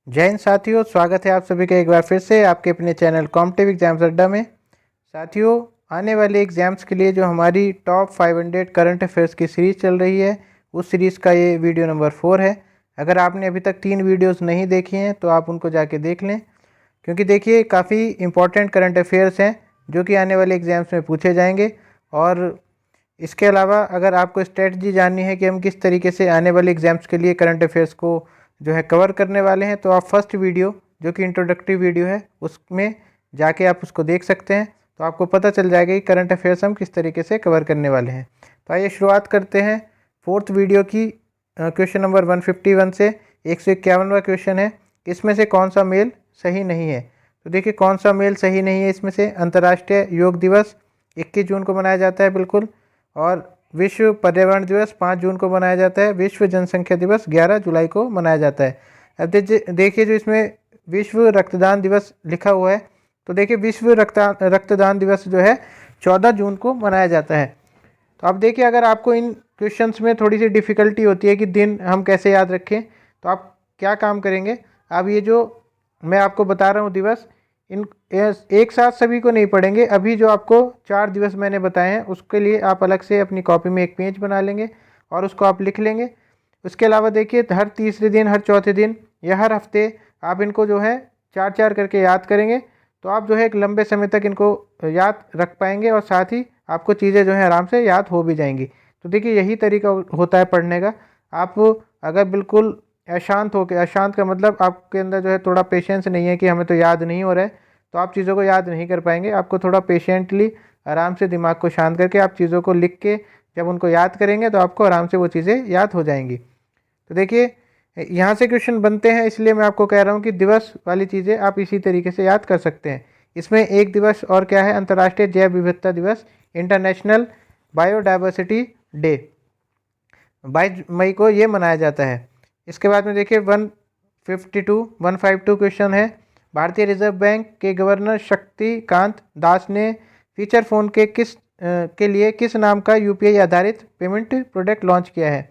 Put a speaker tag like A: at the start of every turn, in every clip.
A: जय हिंद साथियों, स्वागत है आप सभी का एक बार फिर से आपके अपने चैनल कॉम्पिटिटिव एग्जाम्स अड्डा में। साथियों, आने वाले एग्ज़ाम्स के लिए जो हमारी टॉप 500 करंट अफेयर्स की सीरीज़ चल रही है, उस सीरीज़ का ये वीडियो नंबर 4 है। अगर आपने अभी तक 3 वीडियोस नहीं देखी हैं तो आप उनको जाके देख लें, क्योंकि देखिए काफ़ी इंपॉर्टेंट करंट अफेयर्स हैं जो कि आने वाले एग्ज़ाम्स में पूछे जाएंगे। और इसके अलावा अगर आपको स्ट्रेटजी जाननी है कि हम किस तरीके से आने वाले एग्ज़ाम्स के लिए करंट अफेयर्स को जो है कवर करने वाले हैं, तो आप फर्स्ट वीडियो जो कि इंट्रोडक्टरी वीडियो है उसमें जाके आप उसको देख सकते हैं। तो आपको पता चल जाएगा कि करंट अफेयर्स हम किस तरीके से कवर करने वाले हैं। तो आइए शुरुआत करते हैं फोर्थ वीडियो की। क्वेश्चन नंबर 151 से 151वां क्वेश्चन है, इसमें से कौन सा मेल सही नहीं है। तो देखिए कौन सा मेल सही नहीं है इसमें से। अंतर्राष्ट्रीय योग दिवस 21 जून को मनाया जाता है, बिल्कुल। और विश्व पर्यावरण दिवस 5 जून को मनाया जाता है। विश्व जनसंख्या दिवस 11 जुलाई को मनाया जाता है। अब देखिए जो इसमें विश्व रक्तदान दिवस लिखा हुआ है, तो देखिए विश्व रक्तदान दिवस जो है 14 जून को मनाया जाता है। तो अब देखिए अगर आपको इन क्वेश्चंस में थोड़ी सी डिफ़िकल्टी होती है कि दिन हम कैसे याद रखें, तो आप क्या काम करेंगे। अब ये जो मैं आपको बता रहा हूँ दिवस, इन एक साथ सभी को नहीं पढ़ेंगे। अभी जो आपको 4 दिवस मैंने बताए हैं उसके लिए आप अलग से अपनी कॉपी में एक पेज बना लेंगे और उसको आप लिख लेंगे। उसके अलावा देखिए हर तीसरे दिन, हर चौथे दिन या हर हफ्ते आप इनको जो है 4-4 करके याद करेंगे, तो आप जो है एक लंबे समय तक इनको याद रख पाएंगे और साथ ही आपको चीज़ें जो है आराम से याद हो भी जाएंगी। तो देखिए यही तरीका होता है पढ़ने का। आप अगर बिल्कुल अशांत हो के, अशांत का मतलब आपके अंदर जो है थोड़ा पेशेंस नहीं है कि हमें तो याद नहीं हो रहा है, तो आप चीज़ों को याद नहीं कर पाएंगे। आपको थोड़ा पेशेंटली आराम से दिमाग को शांत करके आप चीज़ों को लिख के जब उनको याद करेंगे तो आपको आराम से वो चीज़ें याद हो जाएंगी। तो देखिए यहाँ से क्वेश्चन बनते हैं, इसलिए मैं आपको कह रहा हूँ कि दिवस वाली चीज़ें आप इसी तरीके से याद कर सकते हैं। इसमें एक दिवस और क्या है, अंतर्राष्ट्रीय जैव विविधता दिवस, इंटरनेशनल बायोडाइवर्सिटी डे, 22 मई को ये मनाया जाता है। इसके बाद में देखिए 152 क्वेश्चन है। भारतीय रिजर्व बैंक के गवर्नर शक्तिकांत दास ने फीचर फ़ोन के लिए किस नाम का यूपीआई आधारित पेमेंट प्रोडक्ट लॉन्च किया है।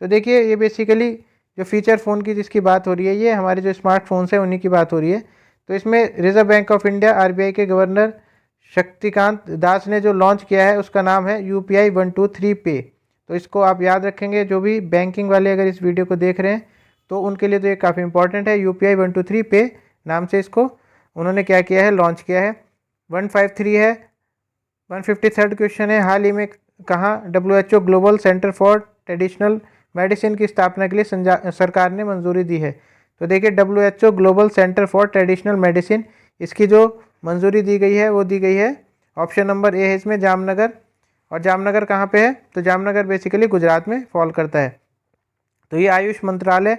A: तो देखिए ये बेसिकली जो फीचर फ़ोन की जिसकी बात हो रही है, ये हमारे जो स्मार्टफोन्स हैं उन्हीं की बात हो रही है। तो इसमें reserve bank of India RBI के गवर्नर शक्तिकांत दास ने जो लॉन्च किया है उसका नाम है यूपीआई 123 पे। तो इसको आप याद रखेंगे। जो भी बैंकिंग वाले अगर इस वीडियो को देख रहे हैं तो उनके लिए तो ये काफ़ी इंपॉर्टेंट है। यूपीआई 123 पे नाम से इसको उन्होंने क्या किया है, लॉन्च किया है। 153 है। 153 क्वेश्चन है, हाल ही में कहाँ WHO global centre for traditional medicine की स्थापना के लिए सरकार ने मंजूरी दी है। तो देखिए WHO global centre for traditional medicine, इसकी जो मंजूरी दी गई है वो दी गई है, ऑप्शन नंबर ए है इसमें, जामनगर। और जामनगर कहाँ पे है, तो जामनगर बेसिकली गुजरात में फॉल करता है। तो ये आयुष मंत्रालय,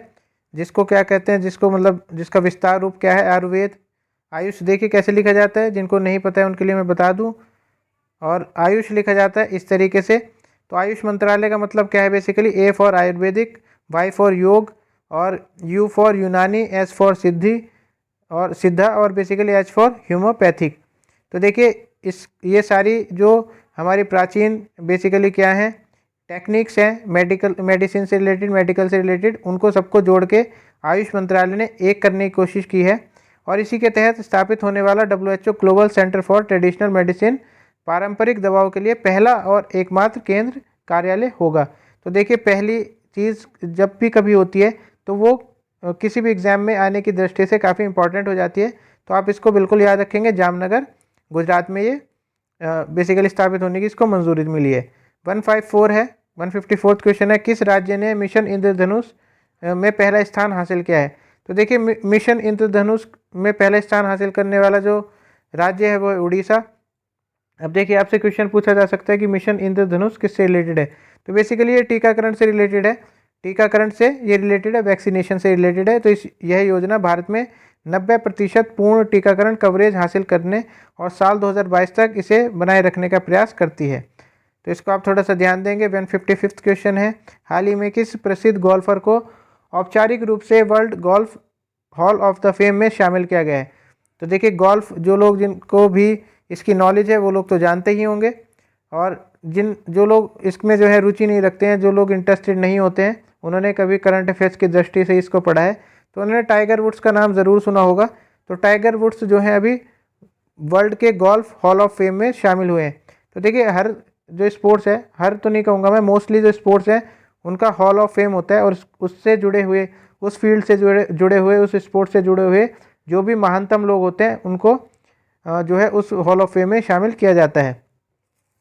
A: जिसको क्या कहते हैं, जिसको मतलब जिसका विस्तार रूप क्या है, आयुर्वेद। आयुष देखिए कैसे लिखा जाता है, जिनको नहीं पता है उनके लिए मैं बता दूं। और आयुष लिखा जाता है इस तरीके से। तो आयुष मंत्रालय का मतलब क्या है, basically A for Ayurvedic, Y for yoga, और U for Unani, S for Siddhi और सिद्धा, और बेसिकली एच फॉर ह्यूमोपैथिक। तो देखिए ये सारी जो हमारी प्राचीन बेसिकली क्या है, टेक्निक्स हैं, मेडिसिन से रिलेटेड, मेडिकल से रिलेटेड, उनको सबको जोड़ के आयुष मंत्रालय ने एक करने की कोशिश की है। और इसी के तहत स्थापित होने वाला WHO global centre for traditional medicine पारंपरिक दवाओं के लिए पहला और एकमात्र केंद्र कार्यालय होगा। तो देखिए पहली चीज़ जब भी कभी होती है तो वो किसी भी एग्ज़ाम में आने की दृष्टि से काफ़ी इंपॉर्टेंट हो जाती है। तो आप इसको बिल्कुल याद रखेंगे, जामनगर गुजरात में ये बेसिकली स्थापित होने की इसको मंजूरी मिली है। 154 है। 154 क्वेश्चन है, किस राज्य ने मिशन इंद्रधनुष में पहला स्थान हासिल किया है। तो देखिए मिशन इंद्रधनुष में पहला स्थान हासिल करने वाला जो राज्य है वो है उड़ीसा। अब देखिए आपसे क्वेश्चन पूछा जा सकता है कि मिशन इंद्रधनुष किससे रिलेटेड है। तो बेसिकली ये टीकाकरण से रिलेटेड है, टीकाकरण से ये रिलेटेड है, वैक्सीनेशन से रिलेटेड है। तो यह योजना भारत में 90% पूर्ण टीकाकरण कवरेज हासिल करने और साल 2022 तक इसे बनाए रखने का प्रयास करती है। तो इसको आप थोड़ा सा ध्यान देंगे। 155 क्वेश्चन है, हाल ही में किस प्रसिद्ध गोल्फर को औपचारिक रूप से world golf hall of the fame में शामिल किया गया है। तो देखिए गोल्फ जो लोग, जिनको भी इसकी नॉलेज है वो लोग तो जानते ही होंगे, और जो लोग इसमें जो है रुचि नहीं रखते हैं, जो लोग इंटरेस्टेड नहीं होते हैं, उन्होंने कभी करंट अफेयर्स की दृष्टि से इसको पढ़ा है तो उन्होंने टाइगर वुड्स का नाम ज़रूर सुना होगा। तो टाइगर वुड्स जो हैं अभी वर्ल्ड के गोल्फ हॉल ऑफ फेम में शामिल हुए हैं। तो देखिए हर जो स्पोर्ट्स है, हर तो नहीं कहूँगा मैं, मोस्टली जो स्पोर्ट्स हैं उनका हॉल ऑफ फेम होता है और उससे जुड़े हुए, उस फील्ड से जुड़े हुए, उस स्पोर्ट से जुड़े हुए जो भी महानतम लोग होते हैं उनको जो है उस हॉल ऑफ फेम में शामिल किया जाता है।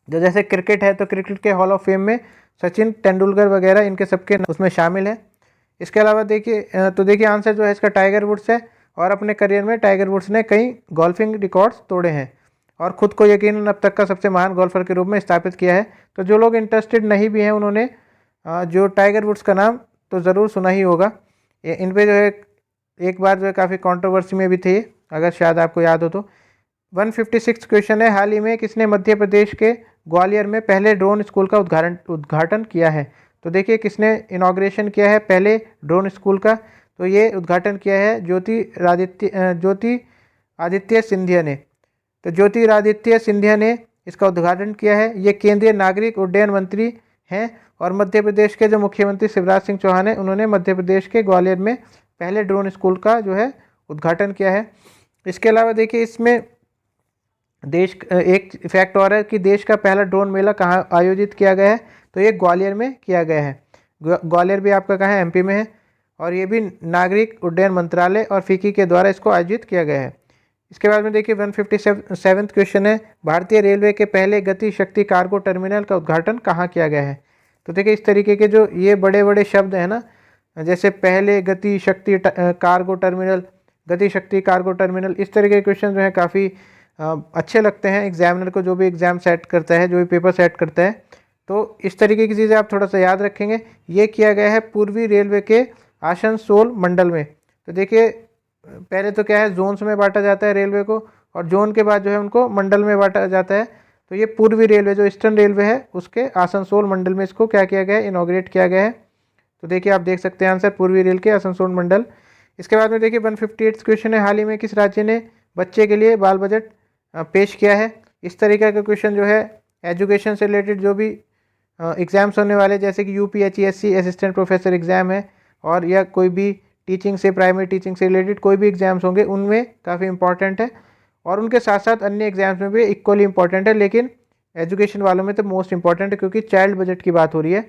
A: जो जैसे क्रिकेट है तो क्रिकेट के हॉल ऑफ फेम में सचिन तेंदुलकर वगैरह इनके सबके उसमें शामिल है। इसके अलावा देखिए तो देखिए आंसर जो है इसका टाइगर वुड्स है और अपने करियर में टाइगर वुड्स ने कई गोल्फिंग रिकॉर्ड्स तोड़े हैं और ख़ुद को यकीनन अब तक का सबसे महान गोल्फर के रूप में स्थापित किया है। तो जो लोग इंटरेस्टेड नहीं भी हैं उन्होंने जो टाइगर वुड्स का नाम तो ज़रूर सुना ही होगा। इन पे जो है एक बार जो है काफ़ी कंट्रोवर्सी में भी थे, अगर शायद आपको याद हो तो। 156 क्वेश्चन है, हाल ही में किसने मध्य प्रदेश के ग्वालियर में पहले ड्रोन स्कूल का उद्घाटन किया है? तो देखिए किसने इनाग्रेशन किया है पहले ड्रोन स्कूल का? तो ये उद्घाटन किया है ज्योतिरादित्य सिंधिया ने। तो ज्योतिरादित्य सिंधिया ने इसका उद्घाटन किया है। ये केंद्रीय नागरिक उड्डयन मंत्री हैं और मध्य प्रदेश के जो मुख्यमंत्री शिवराज सिंह चौहान हैं उन्होंने मध्य प्रदेश के ग्वालियर में पहले ड्रोन स्कूल का जो है उद्घाटन किया है। इसके अलावा देखिए इसमें एक फैक्ट और है कि देश का पहला ड्रोन मेला कहाँ आयोजित किया गया है? तो ये ग्वालियर में किया गया है। ग्वालियर भी आपका कहाँ है? एमपी में है और ये भी नागरिक उड्डयन मंत्रालय और फिक्की के द्वारा इसको आयोजित किया गया है। इसके बाद में देखिए 157 क्वेश्चन है, भारतीय रेलवे के पहले गति शक्ति कार्गो टर्मिनल का उद्घाटन कहाँ किया गया है? तो देखिए इस तरीके के जो ये बड़े बड़े शब्द हैं ना, जैसे पहले गति शक्ति कार्गो टर्मिनल, गति शक्ति कार्गो टर्मिनल, इस तरीके के क्वेश्चन जो है काफ़ी अच्छे लगते हैं एग्जामिनर को, जो भी एग्ज़ाम सेट करता है, जो भी पेपर सेट करता है। तो इस तरीके की चीज़ें आप थोड़ा सा याद रखेंगे। ये किया गया है पूर्वी रेलवे के आसनसोल मंडल में। तो देखिए पहले तो क्या है, जोन्स में बांटा जाता है रेलवे को और जोन के बाद जो है उनको मंडल में बांटा जाता है। तो ये पूर्वी रेलवे जो ईस्टर्न रेलवे है उसके आसनसोल मंडल में इसको क्या किया गया है? इनॉग्रेट किया गया है। तो देखिए आप देख सकते हैं आंसर पूर्वी रेल के आसनसोल मंडल। इसके बाद में देखिए 158 क्वेश्चन है, हाल ही में किस राज्य ने बच्चे के लिए बाल बजट पेश किया है? इस तरीके का क्वेश्चन जो है एजुकेशन से रिलेटेड जो भी एग्ज़ाम्स होने वाले, जैसे कि यूपीएचईएससी असिस्टेंट प्रोफेसर एग्ज़ाम है और या कोई भी टीचिंग से, प्राइमरी टीचिंग से रिलेटेड कोई भी एग्ज़ाम्स होंगे उनमें काफ़ी इंपॉर्टेंट है और उनके साथ साथ अन्य एग्ज़ाम्स में भी इक्वली इंपॉर्टेंट है, लेकिन एजुकेशन वालों में तो मोस्ट इंपॉर्टेंट है क्योंकि चाइल्ड बजट की बात हो रही है।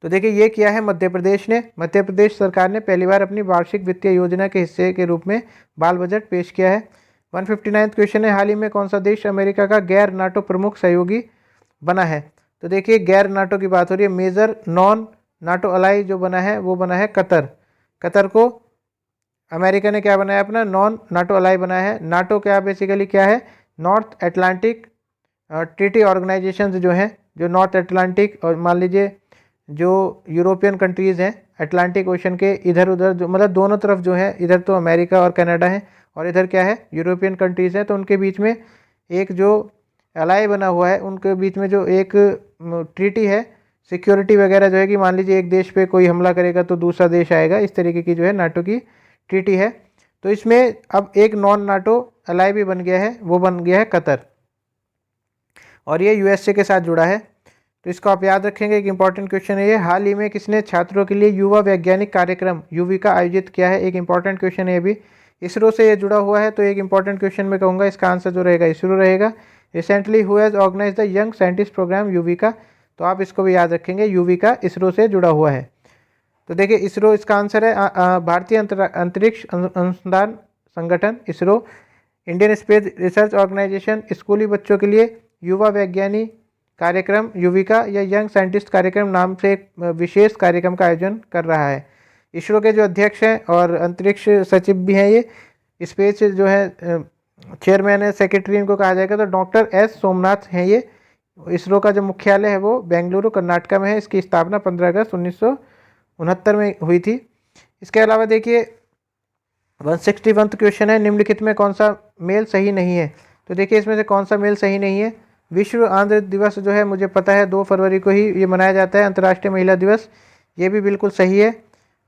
A: तो देखिए ये किया है मध्य प्रदेश ने। मध्य प्रदेश सरकार ने पहली बार अपनी वार्षिक वित्तीय योजना के हिस्से के रूप में बाल बजट पेश किया है। 159 क्वेश्चन है, हाल ही में कौन सा देश अमेरिका का गैर नाटो प्रमुख सहयोगी बना है? तो देखिए गैर नाटो की बात हो रही है, मेजर नॉन नाटो अलाई जो बना है वो बना है कतर। कतर को अमेरिका ने क्या बनाया? अपना नॉन नाटो अलाई बनाया है। नाटो क्या बेसिकली क्या है? नॉर्थ अटलांटिक ट्रीटी ऑर्गेनाइजेशन जो हैं, जो नॉर्थ अटलांटिक और मान लीजिए जो यूरोपियन कंट्रीज़ हैं अटलांटिक ओशन के इधर उधर, जो मतलब दोनों तरफ जो है, इधर तो अमेरिका और कनाडा है और इधर क्या है? यूरोपियन कंट्रीज़ हैं। तो उनके बीच में एक जो अलाई बना हुआ है, उनके बीच में जो एक ट्रीटी है, सिक्योरिटी वगैरह जो है कि मान लीजिए एक देश पे कोई हमला करेगा तो दूसरा देश आएगा, इस तरीके की जो है नाटो की ट्रीटी है। तो इसमें अब एक नॉन नाटो अलाई भी बन गया है, वो बन गया है कतर और ये यूएसए के साथ जुड़ा है। तो इसको आप याद रखेंगे, एक इंपॉर्टेंट क्वेश्चन है ये। हाल ही में किसने छात्रों के लिए युवा वैज्ञानिक कार्यक्रम युविका आयोजित किया है? एक इंपॉर्टेंट क्वेश्चन है भी, इसरो से ये जुड़ा हुआ है। तो एक इंपॉर्टेंट क्वेश्चन में कहूँगा इसका आंसर जो रहेगा इसरो रहेगा। Recently who has organise the young scientist programme YUVIKA? तो आप इसको भी याद रखेंगे, युविका इसरो से जुड़ा हुआ है। तो देखिए इसरो इसका आंसर है भारतीय अंतरिक्ष अनुसंधान संगठन ISRO. Indian Space Research Organisation स्कूली बच्चों के लिए युवा वैज्ञानिक कार्यक्रम युविका या यंग साइंटिस्ट कार्यक्रम नाम से एक विशेष कार्यक्रम का आयोजन कर रहा है। इसरो के जो अध्यक्ष हैं और अंतरिक्ष सचिव भी हैं, ये स्पेस जो है चेयरमैन है, सेक्रेटरी इनको कहा जाएगा, तो डॉक्टर एस सोमनाथ हैं ये। इसरो का जो मुख्यालय है वो बेंगलुरु कर्नाटका में है। इसकी स्थापना 15 अगस्त 1969 में हुई थी। इसके अलावा देखिए 161 क्वेश्चन है, निम्नलिखित में कौन सा मेल सही नहीं है? तो देखिए इसमें से कौन सा मेल सही नहीं है? विश्व आंध्र दिवस जो है मुझे पता है 2 फरवरी को ही ये मनाया जाता है, अंतर्राष्ट्रीय महिला दिवस, ये भी बिल्कुल सही है।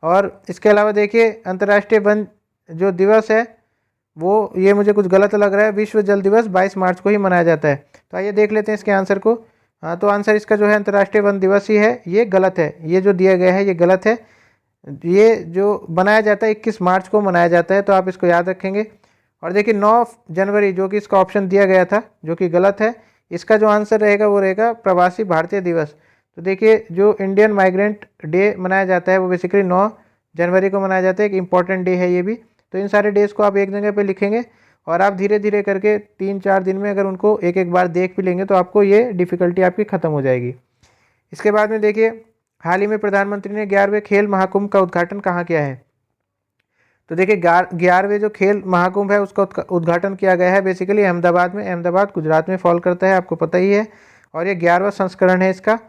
A: और इसके अलावा देखिए अंतर्राष्ट्रीय वन जो दिवस है वो, ये मुझे कुछ गलत लग रहा है, विश्व जल दिवस 22 मार्च को ही मनाया जाता है। तो आइए देख लेते हैं इसके आंसर को। हाँ, तो आंसर इसका जो है अंतर्राष्ट्रीय वन दिवस ही है, ये गलत है, ये जो दिया गया है ये गलत है। ये जो बनाया जाता है 21 मार्च को मनाया जाता है, तो आप इसको याद रखेंगे। और देखिए 9 जनवरी जो कि इसका ऑप्शन दिया गया था जो कि गलत है, इसका जो आंसर रहेगा वो रहेगा प्रवासी भारतीय दिवस। तो देखिए जो इंडियन माइग्रेंट डे मनाया जाता है वो बेसिकली 9 जनवरी को मनाया जाता है, एक इम्पॉर्टेंट डे है ये भी। तो इन सारे डेज़ को आप एक जगह पे लिखेंगे और आप धीरे धीरे करके 3-4 दिन में अगर उनको एक एक बार देख भी लेंगे तो आपको ये डिफ़िकल्टी आपकी ख़त्म हो जाएगी। इसके बाद में देखिए हाल ही में प्रधानमंत्री ने 11वें खेल महाकुंभ का उद्घाटन कहाँ किया है। तो देखिए 11वें जो खेल महाकुंभ है उसका उद्घाटन किया गया है बेसिकली अहमदाबाद में। अहमदाबाद गुजरात में फॉल करता है, आपको पता ही है, और ये 11वां संस्करण है इसका।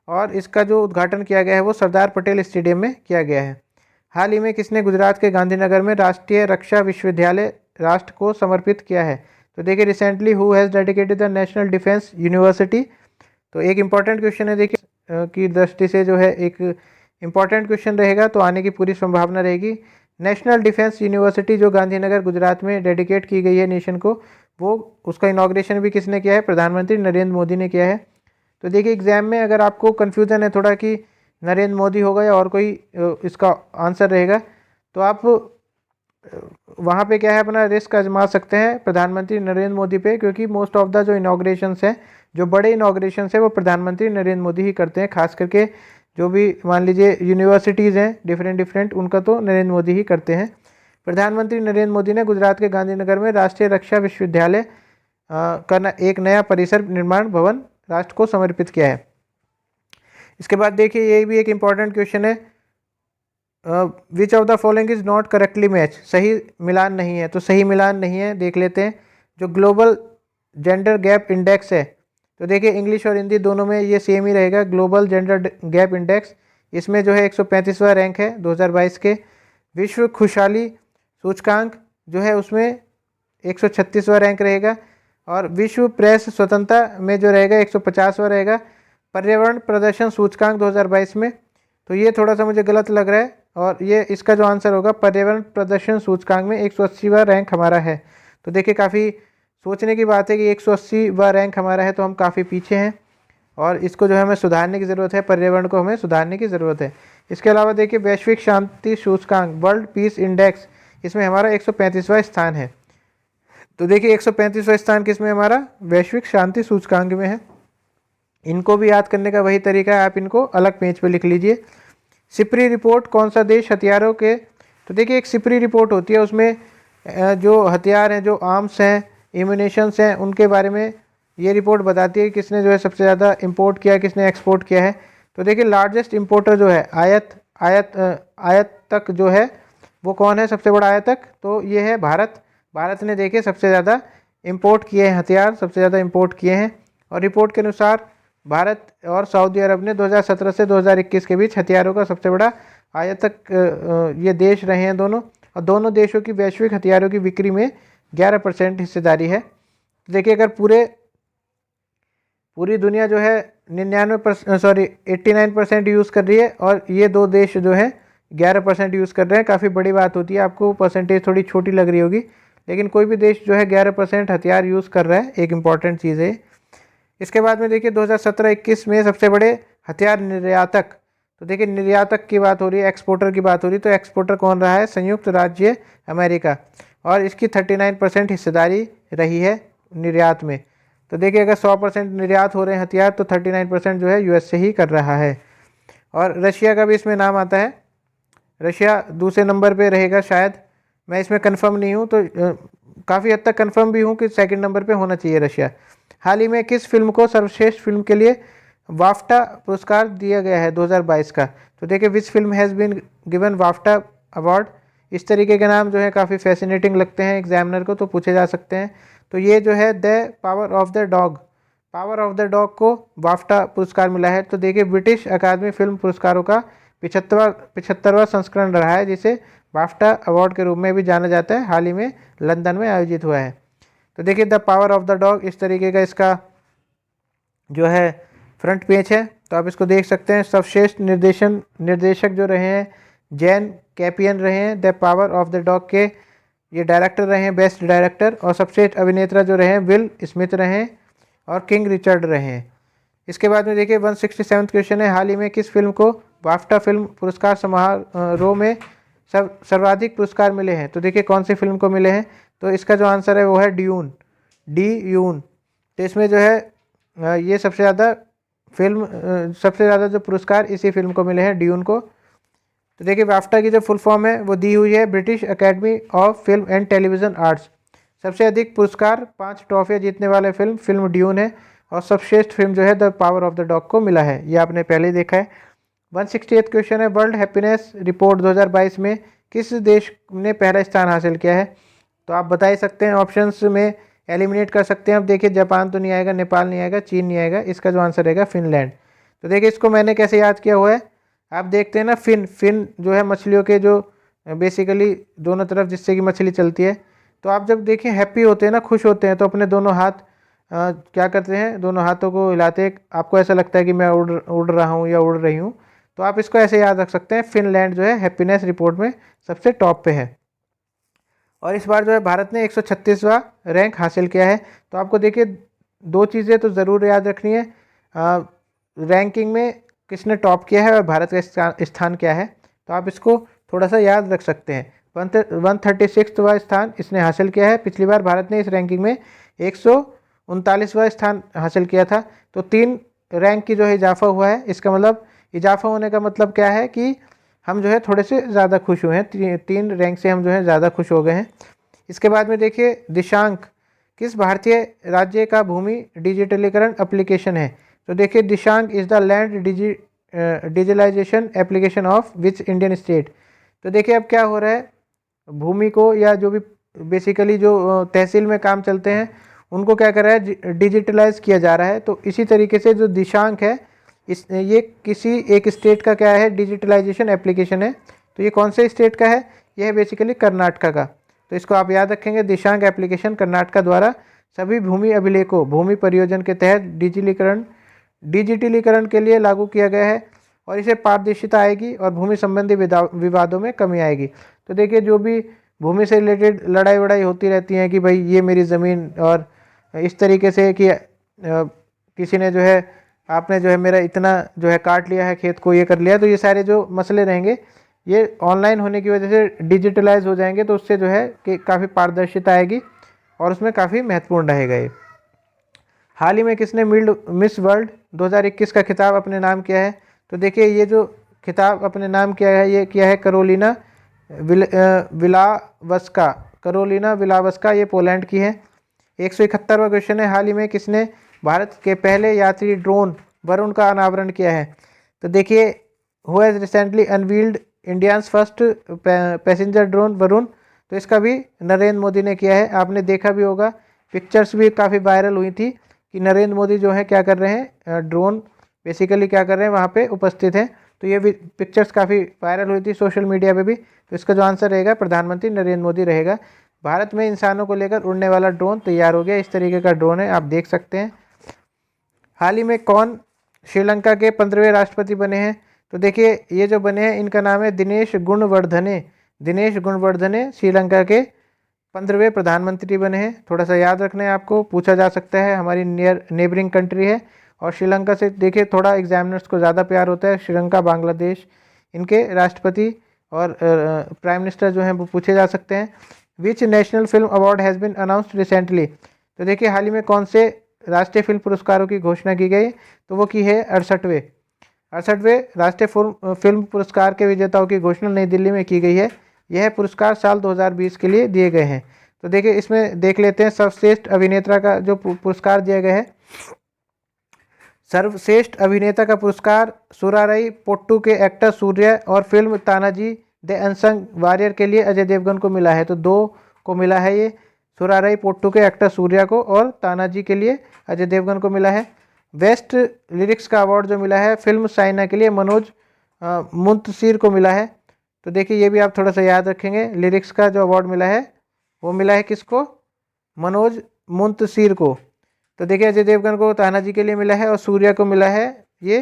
A: और इसका जो उद्घाटन किया गया है वो सरदार पटेल स्टेडियम में किया गया है। हाल ही में किसने गुजरात के गांधीनगर में राष्ट्रीय रक्षा विश्वविद्यालय राष्ट्र को समर्पित किया है। तो देखिए recently who has dedicated the national defence university. तो एक इम्पॉर्टेंट क्वेश्चन है देखिए की दृष्टि से जो है एक इम्पॉर्टेंट क्वेश्चन रहेगा, तो आने की पूरी संभावना रहेगी। नेशनल डिफेंस यूनिवर्सिटी जो गांधीनगर गुजरात में डेडिकेट की गई है नेशन को, वो उसका इनॉग्रेशन भी किसने किया है, प्रधानमंत्री नरेंद्र मोदी ने किया है। तो देखिए एग्जाम में अगर आपको कन्फ्यूज़न है थोड़ा कि नरेंद्र मोदी होगा या और कोई इसका आंसर रहेगा, तो आप वहाँ पे क्या है अपना रिस्क आजमा सकते हैं प्रधानमंत्री नरेंद्र मोदी पे, क्योंकि मोस्ट ऑफ द जो इनॉग्रेशंस हैं, जो बड़े इनॉग्रेशंस हैं वो प्रधानमंत्री नरेंद्र मोदी ही करते हैं। खास करके जो भी मान लीजिए यूनिवर्सिटीज़ हैं डिफरेंट उनका तो नरेंद्र मोदी ही करते हैं। प्रधानमंत्री नरेंद्र मोदी ने गुजरात के गांधीनगर में राष्ट्रीय रक्षा विश्वविद्यालय का एक नया परिसर निर्माण भवन राष्ट्र को समर्पित किया है। इसके बाद देखिए ये भी एक इम्पॉर्टेंट क्वेश्चन है, which of the following is not correctly match. सही मिलान नहीं है, तो सही मिलान नहीं है देख लेते हैं। जो ग्लोबल जेंडर गैप इंडेक्स है, तो देखिए इंग्लिश और हिंदी दोनों में ये सेम ही रहेगा। ग्लोबल जेंडर गैप इंडेक्स इसमें जो है 135वां रैंक है 2022 के। विश्व खुशहाली सूचकांक जो है उसमें 136वां रैंक रहेगा। और विश्व प्रेस स्वतंत्रता में जो रहेगा 150वां रहेगा। पर्यावरण प्रदर्शन सूचकांक 2022 में, तो ये थोड़ा सा मुझे गलत लग रहा है, और ये इसका जो आंसर होगा पर्यावरण प्रदर्शन सूचकांक में 180वां रैंक हमारा है। तो देखिए काफ़ी सोचने की बात है कि 180वां रैंक हमारा है, तो हम काफ़ी पीछे हैं और इसको जो है हमें सुधारने की ज़रूरत है, पर्यावरण को हमें सुधारने की ज़रूरत है। इसके अलावा देखिए वैश्विक शांति सूचकांक वर्ल्ड पीस इंडेक्स, इसमें हमारा 135वां स्थान है। तो देखिए 135वां स्थान किस में हमारा, वैश्विक शांति सूचकांक में है। इनको भी याद करने का वही तरीका है, आप इनको अलग पेज पे लिख लीजिए। सिपरी रिपोर्ट कौन सा देश हथियारों के, तो देखिए एक सिपरी रिपोर्ट होती है, उसमें जो हथियार हैं, जो आर्म्स हैं, इम्यूनेशंस हैं, उनके बारे में ये रिपोर्ट बताती है किसने जो है सबसे ज़्यादा इंपोर्ट किया, किसने एक्सपोर्ट किया है। तो देखिए लार्जेस्ट इंपोर्टर जो है आयत तक जो है वो कौन है, सबसे बड़ा आयतक, तो ये है भारत। भारत ने देखिए सबसे ज़्यादा इंपोर्ट किए हैं, हथियार सबसे ज़्यादा इंपोर्ट किए हैं। और रिपोर्ट के अनुसार भारत और सऊदी अरब ने 2017 से 2021 के बीच हथियारों का सबसे बड़ा आयातक ये देश रहे हैं दोनों। और दोनों देशों की वैश्विक हथियारों की बिक्री में 11% हिस्सेदारी है। देखिए अगर पूरी दुनिया जो है 89% यूज़ कर रही है और ये दो देश जो है 11% यूज़ कर रहे हैं, काफ़ी बड़ी बात होती है। आपको परसेंटेज थोड़ी छोटी लग रही होगी, लेकिन कोई भी देश जो है 11% हथियार यूज़ कर रहा है, एक इम्पॉर्टेंट चीज़ है। इसके बाद में देखिए 2017-21 में सबसे बड़े हथियार निर्यातक, तो देखिए निर्यातक की बात हो रही है, एक्सपोर्टर की बात हो रही है, तो एक्सपोर्टर कौन रहा है, संयुक्त राज्य अमेरिका, और इसकी 39% हिस्सेदारी रही है निर्यात में। तो देखिए अगर 100% निर्यात हो रहे हैं हथियार, तो 39% जो है यूएस से ही कर रहा है। और रशिया का भी इसमें नाम आता है, रशिया दूसरे नंबर पे रहेगा शायद, मैं इसमें कंफर्म नहीं हूँ, तो काफ़ी हद तक कंफर्म भी हूँ कि सेकंड नंबर पे होना चाहिए रशिया। हाल ही में किस फिल्म को सर्वश्रेष्ठ फिल्म के लिए वाफ्टा पुरस्कार दिया गया है 2022 का। तो देखिए which film has been given BAFTA award. इस तरीके के नाम जो है काफ़ी फैसिनेटिंग लगते हैं एग्जामिनर को, तो पूछे जा सकते हैं। तो ये जो है the power of the dog को वाफ्टा पुरस्कार मिला है। तो देखिए ब्रिटिश अकादमी फिल्म पुरस्कारों का 75वां संस्करण रहा है, जिसे वाफ्टा अवार्ड के रूप में भी जाना जाता है। हाल ही में लंदन में आयोजित हुआ है। तो देखिए the power of the dog इस तरीके का इसका जो है फ्रंट पेज है, तो आप इसको देख सकते हैं। सर्वश्रेष्ठ निर्देशक जो रहे हैं जैन कैपियन रहे हैं the power of the dog के, ये डायरेक्टर रहे हैं, बेस्ट डायरेक्टर। और सर्वश्रेष्ठ अभिनेता जो रहे हैं विल स्मिथ रहे हैं और किंग रिचर्ड रहे हैं। इसके बाद में देखिए 167 क्वेश्चन है, हाल ही में किस फिल्म को बाफ्टा फिल्म पुरस्कार समारोह में सर्वाधिक पुरस्कार मिले हैं? तो देखिए कौन सी फिल्म को मिले हैं, तो इसका जो आंसर है वो है ड्यून, ड्यून। तो इसमें जो है ये सबसे ज़्यादा सबसे ज़्यादा जो पुरस्कार इसी फिल्म को मिले हैं, ड्यून को। तो देखिए बाफ्टा की जो फुल फॉर्म है वो दी हुई है British academy of film and television arts. सबसे अधिक पुरस्कार 5 ट्रॉफियाँ जीतने वाले फिल्म ड्यून है, और सर्वश्रेष्ठ फिल्म जो है the power of the dog को मिला है, ये आपने पहले ही देखा है। 168 क्वेश्चन है, वर्ल्ड हैप्पीनेस रिपोर्ट 2022 में किस देश ने पहला स्थान हासिल किया है? तो आप बता ही सकते हैं, ऑप्शंस में एलिमिनेट कर सकते हैं। अब देखिए जापान तो नहीं आएगा, नेपाल नहीं आएगा, चीन नहीं आएगा, इसका जो आंसर रहेगा फिनलैंड। तो देखिए इसको मैंने कैसे याद किया हुआ है, आप देखते हैं ना, फिन जो है मछलियों के जो बेसिकली दोनों तरफ जिससे कि मछली चलती है। तो आप जब देखिए हैप्पी होते हैं ना, खुश होते हैं, तो अपने दोनों हाथ क्या करते हैं, दोनों हाथों को हिलाते हैं, आपको ऐसा लगता है कि मैं उड़ रहा हूँ या उड़ रही हूँ। तो आप इसको ऐसे याद रख सकते हैं, फिनलैंड जो है हैप्पीनेस रिपोर्ट में सबसे टॉप पे है। और इस बार जो है भारत ने 136वां रैंक हासिल किया है। तो आपको देखिए 2 चीज़ें तो ज़रूर याद रखनी है, रैंकिंग में किसने टॉप किया है और भारत का स्थान क्या है। तो आप इसको थोड़ा सा याद रख सकते हैं। 136वां स्थान इसने हासिल किया है। पिछली बार भारत ने इस रैंकिंग में 139वां स्थान हासिल किया था। तो 3 रैंक की जो है इजाफा हुआ है। इसका मतलब इजाफा होने का मतलब क्या है कि हम जो है थोड़े से ज़्यादा खुश हुए हैं, 3 रैंक से हम जो है ज़्यादा खुश हो गए हैं। इसके बाद में देखिए दिशांक किस भारतीय राज्य का भूमि डिजिटलीकरण एप्लीकेशन है? तो देखिए Dishank is the land digitalisation application of which Indian state. तो देखिए अब क्या हो रहा है, भूमि को या जो भी बेसिकली जो तहसील में काम चलते हैं उनको क्या कर रहा है, डिजिटलाइज किया जा रहा है। तो इसी तरीके से जो दिशांक है ये किसी एक स्टेट का क्या है, डिजिटलाइजेशन एप्लीकेशन है। तो ये कौन से स्टेट का है, ये है बेसिकली कर्नाटका का। तो इसको आप याद रखेंगे, दिशांक एप्लीकेशन कर्नाटका द्वारा सभी भूमि अभिलेखों भूमि परियोजना के तहत डिजिटलीकरण के लिए लागू किया गया है, और इसे पारदर्शिता आएगी और भूमि संबंधी विवादों में कमी आएगी। तो देखिए जो भी भूमि से रिलेटेड लड़ाई वड़ाई होती रहती है कि भाई ये मेरी ज़मीन, और इस तरीके से कि किसी ने जो है, आपने जो है मेरा इतना जो है काट लिया है खेत को, ये कर लिया, तो ये सारे जो मसले रहेंगे ये ऑनलाइन होने की वजह से डिजिटलाइज हो जाएंगे। तो उससे जो है कि काफ़ी पारदर्शिता आएगी और उसमें काफ़ी महत्वपूर्ण रहेगा ये। हाल ही में किसने मिस वर्ल्ड 2021 का खिताब अपने नाम किया है? तो देखिए ये जो खिताब अपने नाम किया है ये किया है करोलिना विलावस्का। करोलिना विलावस्का ये पोलैंड की है। 171वां क्वेश्चन है, हाल ही में किसने भारत के पहले यात्री ड्रोन वरुण का अनावरण किया है? तो देखिए who has recently unveiled India's first passenger drone Varun. तो इसका भी नरेंद्र मोदी ने किया है। आपने देखा भी होगा, पिक्चर्स भी काफ़ी वायरल हुई थी कि नरेंद्र मोदी जो है क्या कर रहे हैं, ड्रोन बेसिकली क्या कर रहे हैं वहाँ पे उपस्थित हैं। तो ये भी पिक्चर्स काफ़ी वायरल हुई थी सोशल मीडिया पे भी। तो इसका जो आंसर रहेगा प्रधानमंत्री नरेंद्र मोदी रहेगा। भारत में इंसानों को लेकर उड़ने वाला ड्रोन तैयार हो गया, इस तरीके का ड्रोन है, आप देख सकते हैं। हाल ही में कौन श्रीलंका के 15वें राष्ट्रपति बने हैं? तो देखिए ये जो बने हैं इनका नाम है दिनेश गुणवर्धने। दिनेश गुणवर्धने श्रीलंका के 15वें प्रधानमंत्री बने हैं। थोड़ा सा याद रखना है, आपको पूछा जा सकता है, हमारी नेबरिंग कंट्री है। और श्रीलंका से देखिए थोड़ा एग्जामिनर्स को ज़्यादा प्यार होता है। श्रीलंका, बांग्लादेश, इनके राष्ट्रपति और प्राइम मिनिस्टर जो हैं वो पूछे जा सकते हैं। Which national film award has been announced recently. तो देखिए हाल ही में कौन से राष्ट्रीय फिल्म पुरस्कारों की घोषणा की गई? तो वो की है 68वें राष्ट्रीय फिल्म पुरस्कार के विजेताओं की घोषणा नई दिल्ली में की गई है। यह पुरस्कार साल 2020 के लिए दिए गए हैं। तो देखिए इसमें देख लेते हैं सर्वश्रेष्ठ अभिनेता का जो पुरस्कार दिया गया है। सर्वश्रेष्ठ अभिनेता का पुरस्कार सुराराई पोट्टू के एक्टर सूर्य और film Tanaji the unsung warrior के लिए अजय देवगन को मिला है। तो 2 को मिला है ये, सुराराई पोट्टू के एक्टर सूर्या को और तानाजी के लिए अजय देवगन को मिला है। बेस्ट लिरिक्स का अवार्ड जो मिला है फिल्म साइना के लिए मनोज मुंतशिर को मिला है। तो देखिए ये भी आप थोड़ा सा याद रखेंगे, लिरिक्स का जो अवार्ड मिला है वो मिला है किसको? मनोज मुंतशिर को। तो देखिए अजय देवगन को तानाजी के लिए मिला है और सूर्या को मिला है, ये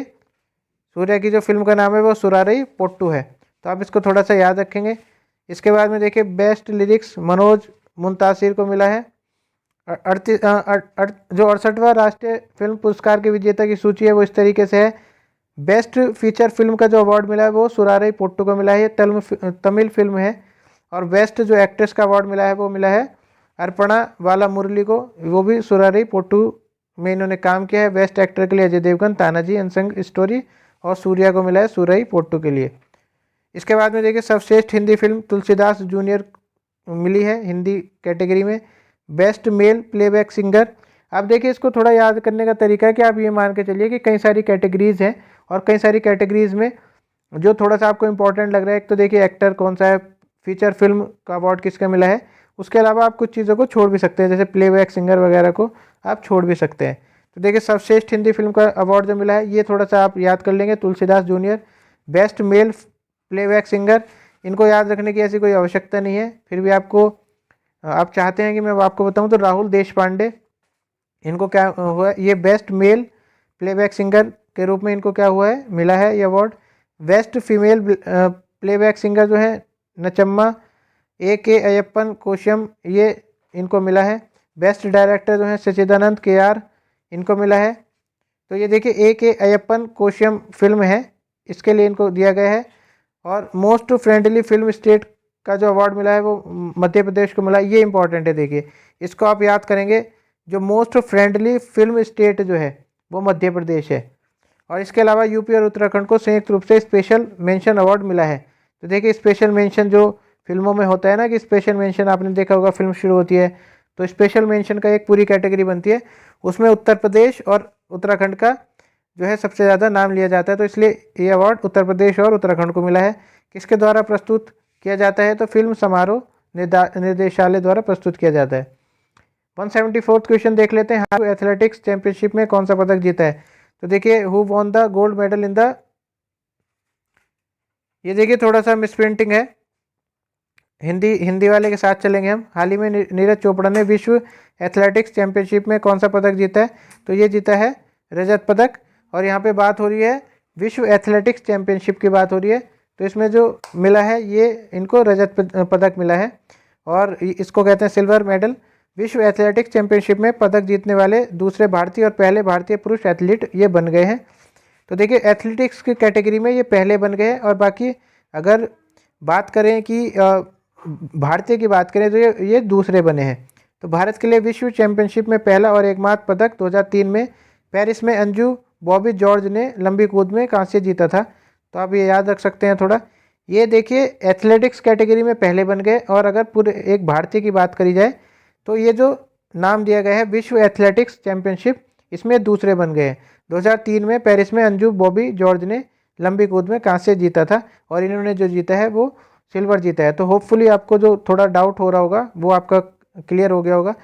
A: सूर्या की जो फिल्म का नाम है वो सुराराई पोट्टू है। तो आप इसको थोड़ा सा याद रखेंगे। इसके बाद में देखिए बेस्ट लिरिक्स मनोज मुंतासिर को मिला है। जो 68वां राष्ट्रीय फिल्म पुरस्कार के विजेता की सूची है वो इस तरीके से है। बेस्ट फीचर फिल्म का जो अवार्ड मिला है वो सुरारई पोट्टू को मिला है, ये तमिल फिल्म है। और बेस्ट जो एक्ट्रेस का अवार्ड मिला है वो मिला है अर्पणा वाला मुरली को, वो भी सुरारई पोट्टू में इन्होंने काम किया है। बेस्ट एक्टर के लिए अजय देवगन तानाजी अनसंग स्टोरी, और सूर्या को मिला है सुरई पोट्टू के लिए। इसके बाद में देखिए सर्वश्रेष्ठ हिंदी फिल्म तुलसीदास जूनियर मिली है हिंदी कैटेगरी में। बेस्ट मेल प्लेबैक सिंगर, आप देखिए इसको थोड़ा याद करने का तरीका है कि आप ये मान के चलिए कि कई सारी कैटेगरीज हैं और कई सारी कैटेगरीज में जो थोड़ा सा आपको इंपॉर्टेंट लग रहा है, एक तो देखिए एक्टर कौन सा है, फीचर फिल्म का अवार्ड किसका मिला है, उसके अलावा आप कुछ चीज़ों को छोड़ भी सकते हैं, जैसे प्लेबैक सिंगर वगैरह को आप छोड़ भी सकते हैं। तो देखिए सर्वश्रेष्ठ हिंदी फिल्म का अवार्ड जो मिला है ये थोड़ा सा आप याद कर लेंगे, Tulsidas junior. Best male playback singer, इनको याद रखने की ऐसी कोई आवश्यकता नहीं है, फिर भी आपको आप चाहते हैं कि मैं आपको बताऊं तो राहुल देशपांडे, इनको क्या हुआ है, ये बेस्ट मेल प्लेबैक सिंगर के रूप में इनको क्या हुआ है, मिला है ये award. Best female playback singer जो है नचम्मा के अयप्पन कोशम, ये इनको मिला है। बेस्ट डायरेक्टर जो है सचिदानंद KR, इनको मिला है। तो ये देखिए के अयप्पन कोशम फिल्म है, इसके लिए इनको दिया गया है। और मोस्ट फ्रेंडली फिल्म स्टेट का जो अवार्ड मिला है वो मध्य प्रदेश को मिला है, ये इंपॉर्टेंट है, देखिए इसको आप याद करेंगे, जो मोस्ट फ्रेंडली फिल्म स्टेट जो है वो मध्य प्रदेश है। और इसके अलावा यूपी और उत्तराखंड को संयुक्त रूप से स्पेशल मेंशन अवार्ड मिला है। तो देखिए स्पेशल मेंशन जो फिल्मों में होता है ना कि स्पेशल मेंशन आपने देखा होगा, फिल्म शुरू होती है तो स्पेशल मेंशन का एक पूरी कैटेगरी बनती है, उसमें उत्तर प्रदेश और उत्तराखंड का जो है सबसे ज़्यादा नाम लिया जाता है, तो इसलिए ये अवार्ड उत्तर प्रदेश और उत्तराखंड को मिला है। किसके द्वारा प्रस्तुत किया जाता है, तो फिल्म समारोह निर्देशालय द्वारा प्रस्तुत किया जाता है। 174th क्वेश्चन देख लेते हैं, एथलेटिक्स चैंपियनशिप में कौन सा पदक जीता है। तो देखिए who won the gold medal in the, ये देखिए थोड़ा सा मिसप्रिंटिंग है, हिंदी वाले के साथ चलेंगे हम। हाल ही में नीरज चोपड़ा ने विश्व एथलेटिक्स चैंपियनशिप में कौन सा पदक जीता है, तो ये जीता है रजत पदक। और यहाँ पे बात हो रही है विश्व एथलेटिक्स चैंपियनशिप की बात हो रही है, तो इसमें जो मिला है ये इनको रजत पदक मिला है, और इसको कहते हैं सिल्वर मेडल। विश्व एथलेटिक्स चैंपियनशिप में पदक जीतने वाले दूसरे भारतीय और पहले भारतीय पुरुष एथलीट ये बन गए हैं। तो देखिए एथलेटिक्स की कैटेगरी में ये पहले बन गए हैं, और बाकी अगर बात करें कि भारतीय की बात करें तो ये दूसरे बने हैं। तो भारत के लिए विश्व चैंपियनशिप में पहला और एकमात्र पदक 2003 में पेरिस में अंजू बॉबी जॉर्ज ने लंबी कूद में कांस्य जीता था, तो आप ये याद रख सकते हैं थोड़ा। ये देखिए एथलेटिक्स कैटेगरी में पहले बन गए, और अगर पूरे एक भारतीय की बात करी जाए तो ये जो नाम दिया गया है विश्व एथलेटिक्स चैंपियनशिप, इसमें दूसरे बन गए हैं। 2003 में पेरिस में अंजू बॉबी जॉर्ज ने लंबी कूद में कांस्य जीता था, और इन्होंने जो जीता है वो सिल्वर जीता है। तो होपफुली आपको जो थोड़ा डाउट हो रहा होगा वो आपका क्लियर हो गया होगा।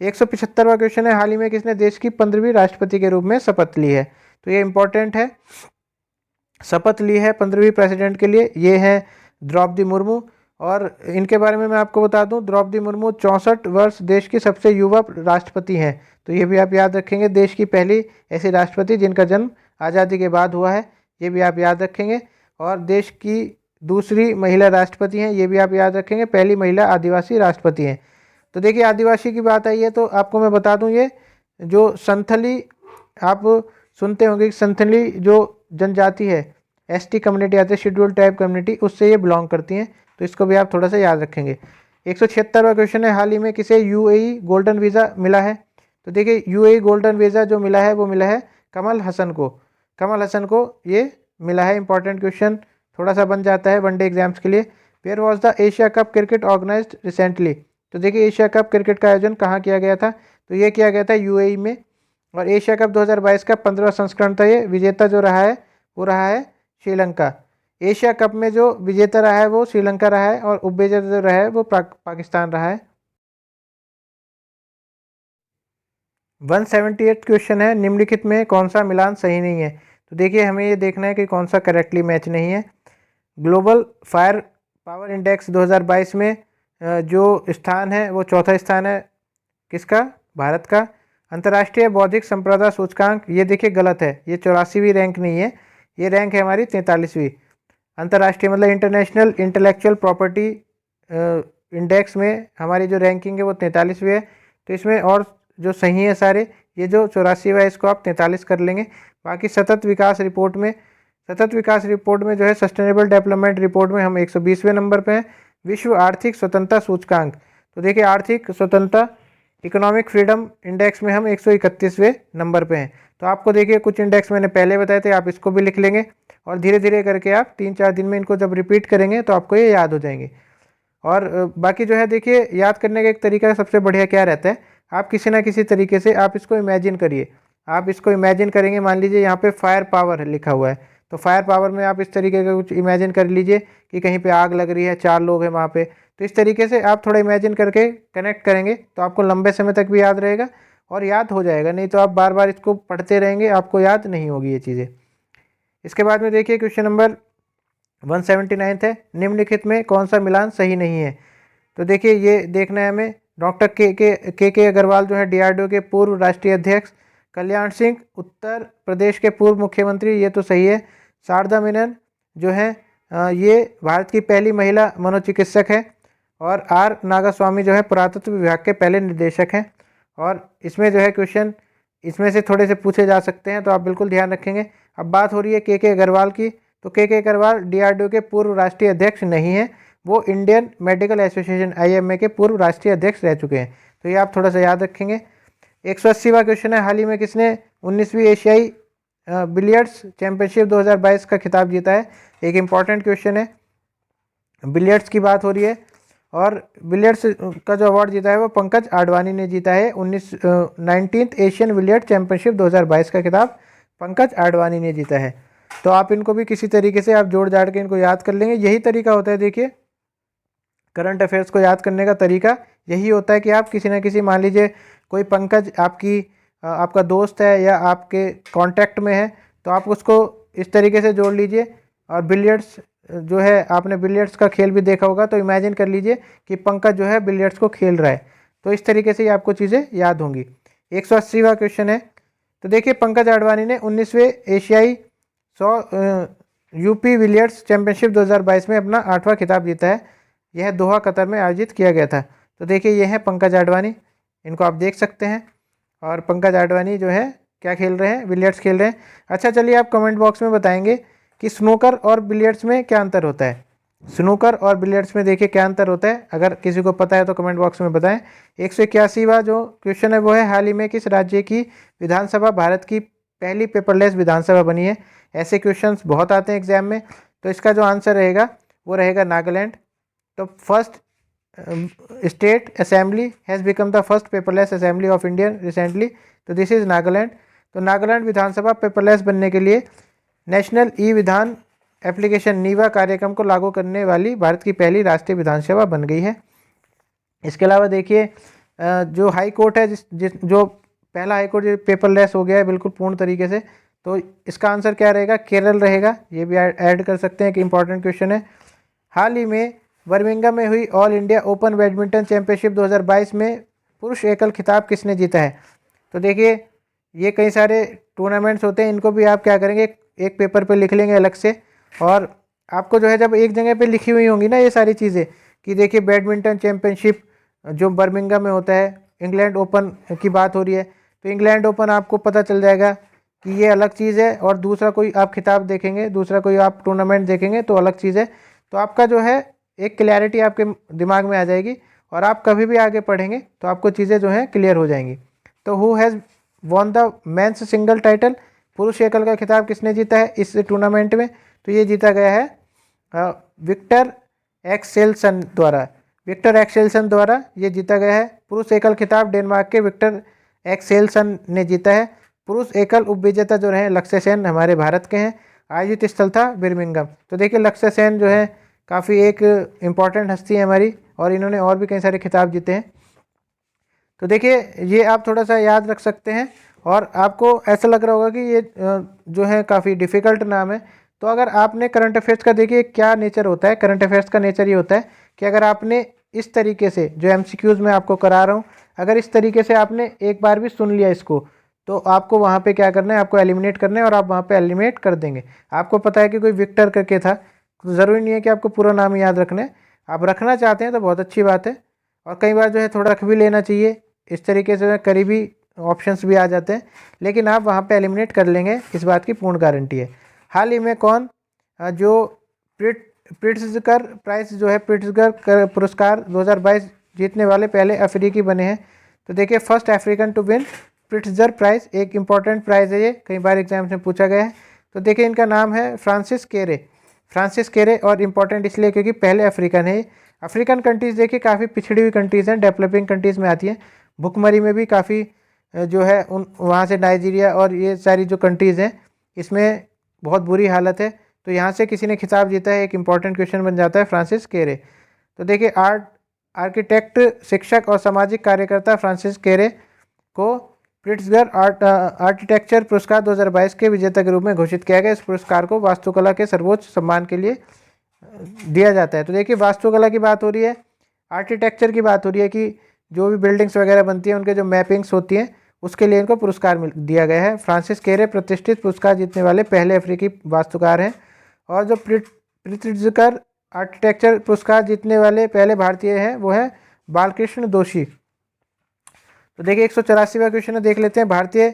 A: 175वां क्वेश्चन है, हाल ही में किसने देश की 15वीं राष्ट्रपति के रूप में शपथ ली है। तो ये इंपॉर्टेंट है, शपथ ली है 15वीं प्रेसिडेंट के लिए, ये है द्रौपदी मुर्मू। और इनके बारे में मैं आपको बता दूं, द्रौपदी मुर्मू 64 वर्ष देश की सबसे युवा राष्ट्रपति हैं, तो ये भी आप याद रखेंगे। देश की पहली ऐसी राष्ट्रपति जिनका जन्म आज़ादी के बाद हुआ है, ये भी आप याद रखेंगे। और देश की दूसरी महिला राष्ट्रपति हैं, ये भी आप याद रखेंगे। पहली महिला आदिवासी राष्ट्रपति हैं। तो देखिए आदिवासी की बात आई है तो आपको मैं बता दूं, ये जो संथली आप सुनते होंगे, संथली जो जनजाति है, ST कम्युनिटी आते हैं, शेड्यूल ट्राइब कम्युनिटी, उससे ये बिलोंग करती हैं, तो इसको भी आप थोड़ा सा याद रखेंगे। 176वां क्वेश्चन है, हाल ही में किसे UAE गोल्डन वीज़ा मिला है। तो देखिए UAE गोल्डन वीज़ा जो मिला है वो मिला है कमल हसन को, कमल हसन को ये मिला है। इंपॉर्टेंट क्वेश्चन थोड़ा सा बन जाता है वनडे एग्जाम्स के लिए। Where was the Asia cup cricket organised recently. तो देखिए एशिया कप क्रिकेट का आयोजन कहाँ किया गया था, तो ये किया गया था UAE में। और एशिया कप 2022 का 15वां संस्करण था, ये विजेता जो रहा है वो रहा है श्रीलंका। एशिया कप में जो विजेता रहा है वो श्रीलंका रहा है, और उपविजेता जो रहा है वो पाकिस्तान रहा है। 178 क्वेश्चन है, निम्नलिखित में कौन सा मिलान सही नहीं है। तो देखिए हमें ये देखना है कि कौन सा करेक्टली मैच नहीं है। ग्लोबल फायर पावर इंडेक्स 2022 में जो स्थान है वो चौथा स्थान है, किसका, भारत का। अंतर्राष्ट्रीय बौद्धिक संपदा सूचकांक, ये देखिए गलत है, ये 84वीं रैंक नहीं है, ये रैंक है हमारी 43वीं। अंतर्राष्ट्रीय मतलब इंटरनेशनल इंटेलेक्चुअल प्रॉपर्टी इंडेक्स में हमारी जो रैंकिंग है वो 43वीं है। तो इसमें और जो सही है सारे, ये जो 84वां है इसको आप 43 कर लेंगे, बाकी सतत विकास रिपोर्ट में जो है सस्टेनेबल डेवलपमेंट रिपोर्ट में हम 120वें नंबर पे हैं। विश्व आर्थिक स्वतंत्रता सूचकांक, तो देखिए आर्थिक स्वतंत्रता इकोनॉमिक फ्रीडम इंडेक्स में हम 131वें नंबर पे हैं। तो आपको देखिए कुछ इंडेक्स मैंने पहले बताए थे, आप इसको भी लिख लेंगे और धीरे धीरे करके आप 3-4 दिन में इनको जब रिपीट करेंगे तो आपको ये याद हो जाएंगे। और बाकी जो है देखिए याद करने का एक तरीका सबसे बढ़िया क्या रहता है, आप किसी ना किसी तरीके से आप इसको इमेजिन करिए। आप इसको इमेजिन करेंगे, मान लीजिए यहाँ पे फायर पावर लिखा हुआ है, तो फायर पावर में आप इस तरीके का कुछ इमेजिन कर लीजिए कि कहीं पे आग लग रही है, 4 लोग हैं वहाँ पे। तो इस तरीके से आप थोड़ा इमेजिन करके कनेक्ट करेंगे तो आपको लंबे समय तक भी याद रहेगा और याद हो जाएगा, नहीं तो आप बार बार इसको पढ़ते रहेंगे, आपको याद नहीं होगी ये चीज़ें। इसके बाद में देखिए क्वेश्चन नंबर 179 है, निम्नलिखित में कौन सा मिलान सही नहीं है। तो देखिए ये देखना है हमें, डॉक्टर के अग्रवाल जो है डीआरडीओ के पूर्व राष्ट्रीय अध्यक्ष, कल्याण सिंह उत्तर प्रदेश के पूर्व मुख्यमंत्री, ये तो सही है। शारदा मेनन जो है ये भारत की पहली महिला मनोचिकित्सक है। और आर नागास्वामी जो है पुरातत्व विभाग के पहले निदेशक हैं। और इसमें जो है क्वेश्चन इसमें से थोड़े से पूछे जा सकते हैं, तो आप बिल्कुल ध्यान रखेंगे। अब बात हो रही है के अग्रवाल की, तो के अग्रवाल डीआरडीओ के पूर्व राष्ट्रीय अध्यक्ष नहीं है, वो इंडियन मेडिकल एसोसिएशन IMA के पूर्व राष्ट्रीय अध्यक्ष रह चुके हैं। तो ये आप थोड़ा सा याद रखेंगे। 180वां क्वेश्चन है, हाल ही में किसने 19वीं एशियाई बिलियर्ड्स चैंपियनशिप 2022 का खिताब जीता है। एक इम्पॉर्टेंट क्वेश्चन है, बिलियर्ड्स की बात हो रही है और बिलियर्ड्स का जो अवार्ड जीता है वो पंकज आडवाणी ने जीता है। 19th एशियन बिलियर्ड चैंपियनशिप 2022 का खिताब पंकज आडवाणी ने जीता है। तो आप इनको भी किसी तरीके से आप जोड़ जाड़ के इनको याद कर लेंगे। यही तरीका होता है, देखिए करंट अफेयर्स को याद करने का तरीका यही होता है कि आप किसी ना किसी, मान लीजिए कोई पंकज आपका दोस्त है या आपके कांटेक्ट में है, तो आप उसको इस तरीके से जोड़ लीजिए। और बिलियर्ड्स जो है, आपने बिलियर्ड्स का खेल भी देखा होगा, तो इमेजिन कर लीजिए कि पंकज जो है बिलियर्ड्स को खेल रहा है। तो इस तरीके से ही आपको चीज़ें याद होंगी। 180वां क्वेश्चन है, तो देखिए पंकज आडवाणी ने 19वें एशियाई 100 यूपी बिलियर्ड्स चैंपियनशिप 2022 में अपना 8वां खिताब जीता है। यह दोहा कतर में आयोजित किया गया था। तो देखिए ये है पंकज आडवाणी, इनको आप देख सकते हैं। और पंकज आडवाणी जो है क्या खेल रहे हैं, बिलियर्ड्स खेल रहे हैं। अच्छा चलिए आप कमेंट बॉक्स में बताएंगे कि स्नूकर और बिलियर्ड्स में क्या अंतर होता है। स्नूकर और बिलियर्ड्स में देखिए क्या अंतर होता है, अगर किसी को पता है तो कमेंट बॉक्स में बताएं। 181वां जो क्वेश्चन है वो है, हाल ही में किस राज्य की विधानसभा भारत की पहली पेपरलेस विधानसभा बनी है। ऐसे क्वेश्चंस बहुत आते हैं एग्जाम में, तो इसका जो आंसर रहेगा वो रहेगा नागालैंड। तो first state assembly has become the first paperless assembly of India recently, तो दिस इज़ नागालैंड। तो नागालैंड विधानसभा पेपरलेस बनने के लिए नेशनल ई विधान एप्लीकेशन नीवा कार्यक्रम को लागू करने वाली भारत की पहली राष्ट्रीय विधानसभा बन गई है। इसके अलावा देखिए जो हाई कोर्ट है, जो पहला हाई कोर्ट जो पेपरलेस हो गया है बिल्कुल पूर्ण तरीके से, तो इसका आंसर क्या रहेगा, केरल रहेगा। ये भी ऐड कर सकते हैं कि इंपॉर्टेंट क्वेश्चन है। हाल ही में बर्मिंघम में हुई all India open badminton championship 2022 में पुरुष एकल खिताब किसने जीता है। तो देखिए ये कई सारे टूर्नामेंट्स होते हैं, इनको भी आप क्या करेंगे, एक पेपर पे लिख लेंगे अलग से। और आपको जो है जब एक जगह पे लिखी हुई होंगी ना ये सारी चीज़ें, कि देखिए बैडमिंटन चैंपियनशिप जो बर्मिंघम में होता है, इंग्लैंड ओपन की बात हो रही है, तो इंग्लैंड ओपन आपको पता चल जाएगा कि ये अलग चीज़ है, और दूसरा कोई आप खिताब देखेंगे, दूसरा कोई आप टूर्नामेंट देखेंगे तो अलग चीज़ है। तो आपका जो है एक क्लैरिटी आपके दिमाग में आ जाएगी, और आप कभी भी आगे पढ़ेंगे तो आपको चीज़ें जो हैं क्लियर हो जाएंगी। तो who has won the men's single title, पुरुष एकल का खिताब किसने जीता है इस टूर्नामेंट में। तो ये जीता गया है विक्टर एक्सेल्सन द्वारा। विक्टर एक्सेल्सन द्वारा ये जीता गया है। पुरुष एकल खिताब डेनमार्क के विक्टर एक्सेल्सन ने जीता है। पुरुष एकल उपविजेता जो रहे लक्ष्य सेन हमारे भारत के हैं। आयोजित स्थल था बिर्मिंघम। तो देखिए लक्ष्य सेन जो है काफ़ी एक इम्पॉर्टेंट हस्ती है हमारी, और इन्होंने और भी कई सारे खिताब जीते हैं। तो देखिए ये आप थोड़ा सा याद रख सकते हैं, और आपको ऐसा लग रहा होगा कि ये जो है काफ़ी डिफ़िकल्ट नाम है। तो अगर आपने करंट अफेयर्स का देखिए क्या नेचर होता है, करंट अफेयर्स का नेचर ये होता है कि अगर आपने इस तरीके से जो MCQs मैं आपको करा रहा हूँ, अगर इस तरीके से आपने एक बार भी सुन लिया इसको, तो आपको वहाँ पे क्या करना है, आपको एलिमिनेट करना है, और आप वहाँ पे एलिमिनेट कर देंगे। आपको पता है कि कोई विक्टर करके था, तो ज़रूरी नहीं है कि आपको पूरा नाम याद रखना है। आप रखना चाहते हैं तो बहुत अच्छी बात है, और कई बार जो है थोड़ा रख भी लेना चाहिए। इस तरीके से करीबी ऑप्शंस भी आ जाते हैं, लेकिन आप वहाँ पे एलिमिनेट कर लेंगे, इस बात की पूर्ण गारंटी है। हाल ही में कौन जो प्रिट्जकर प्राइज जो है, प्रिट्जकर पुरस्कार 2022 जीतने वाले पहले अफ्रीकी बने हैं? तो देखिए, first African to win Pritzker prize, एक इम्पॉर्टेंट प्राइज़ है, ये कई बार एग्जाम्स में पूछा गया है। तो देखिए, इनका नाम है फ्रांसिस केरे। फ्रांसिस केरे, और इम्पॉर्टेंट इसलिए क्योंकि पहले अफ्रीकन है। अफ्रीकन कंट्रीज़ देखिए काफ़ी पिछड़ी हुई कंट्रीज़ हैं, डेवलपिंग कंट्रीज़ में आती हैं। भुखमरी में भी काफ़ी जो है उन वहाँ से नाइजीरिया और ये सारी जो कंट्रीज़ हैं, इसमें बहुत बुरी हालत है। तो यहाँ से किसी ने खिताब जीता है, एक इम्पॉर्टेंट क्वेश्चन बन जाता है फ्रांसिस केरे। तो देखिए, आर्किटेक्ट, शिक्षक और सामाजिक कार्यकर्ता फ्रांसिस केरे को प्रिट्जगर आर्किटेक्चर पुरस्कार 2022 के विजेता के रूप में घोषित किया गया। इस पुरस्कार को वास्तुकला के सर्वोच्च सम्मान के लिए दिया जाता है। तो देखिए, वास्तुकला की बात हो रही है, आर्किटेक्चर की बात हो रही है कि जो भी बिल्डिंग्स वगैरह बनती हैं उनके जो मैपिंग्स होती हैं उसके लिए इनको पुरस्कार दिया गया है। फ्रांसिस केरे प्रतिष्ठित पुरस्कार जीतने वाले पहले अफ्रीकी वास्तुकार हैं। और जो प्रिट्जकर आर्किटेक्चर पुरस्कार जीतने वाले पहले भारतीय हैं वो है बालकृष्ण दोषी। तो देखिए, 184वां क्वेश्चन देख लेते हैं। भारतीय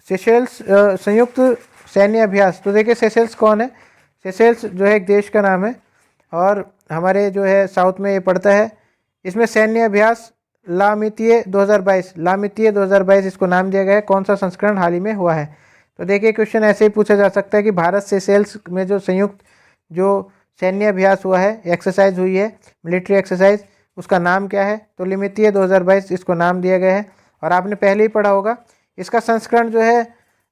A: सेशेल्स संयुक्त सैन्य अभ्यास। तो देखिए, सेशेल्स कौन है? सेशेल्स जो है एक देश का नाम है और हमारे जो है साउथ में ये पड़ता है। इसमें सैन्य अभ्यास लामितीय 2022, लामितीय 2022 इसको नाम दिया गया है। कौन सा संस्करण हाल ही में हुआ है? तो देखिए, क्वेश्चन ऐसे ही पूछा जा सकता है कि भारत सेशेल्स में जो संयुक्त जो सैन्य अभ्यास हुआ है, एक्सरसाइज हुई है, मिलिट्री एक्सरसाइज, उसका नाम क्या है? तो लिमितीय 2022 इसको नाम दिया गया है। और आपने पहले ही पढ़ा होगा, इसका संस्करण जो है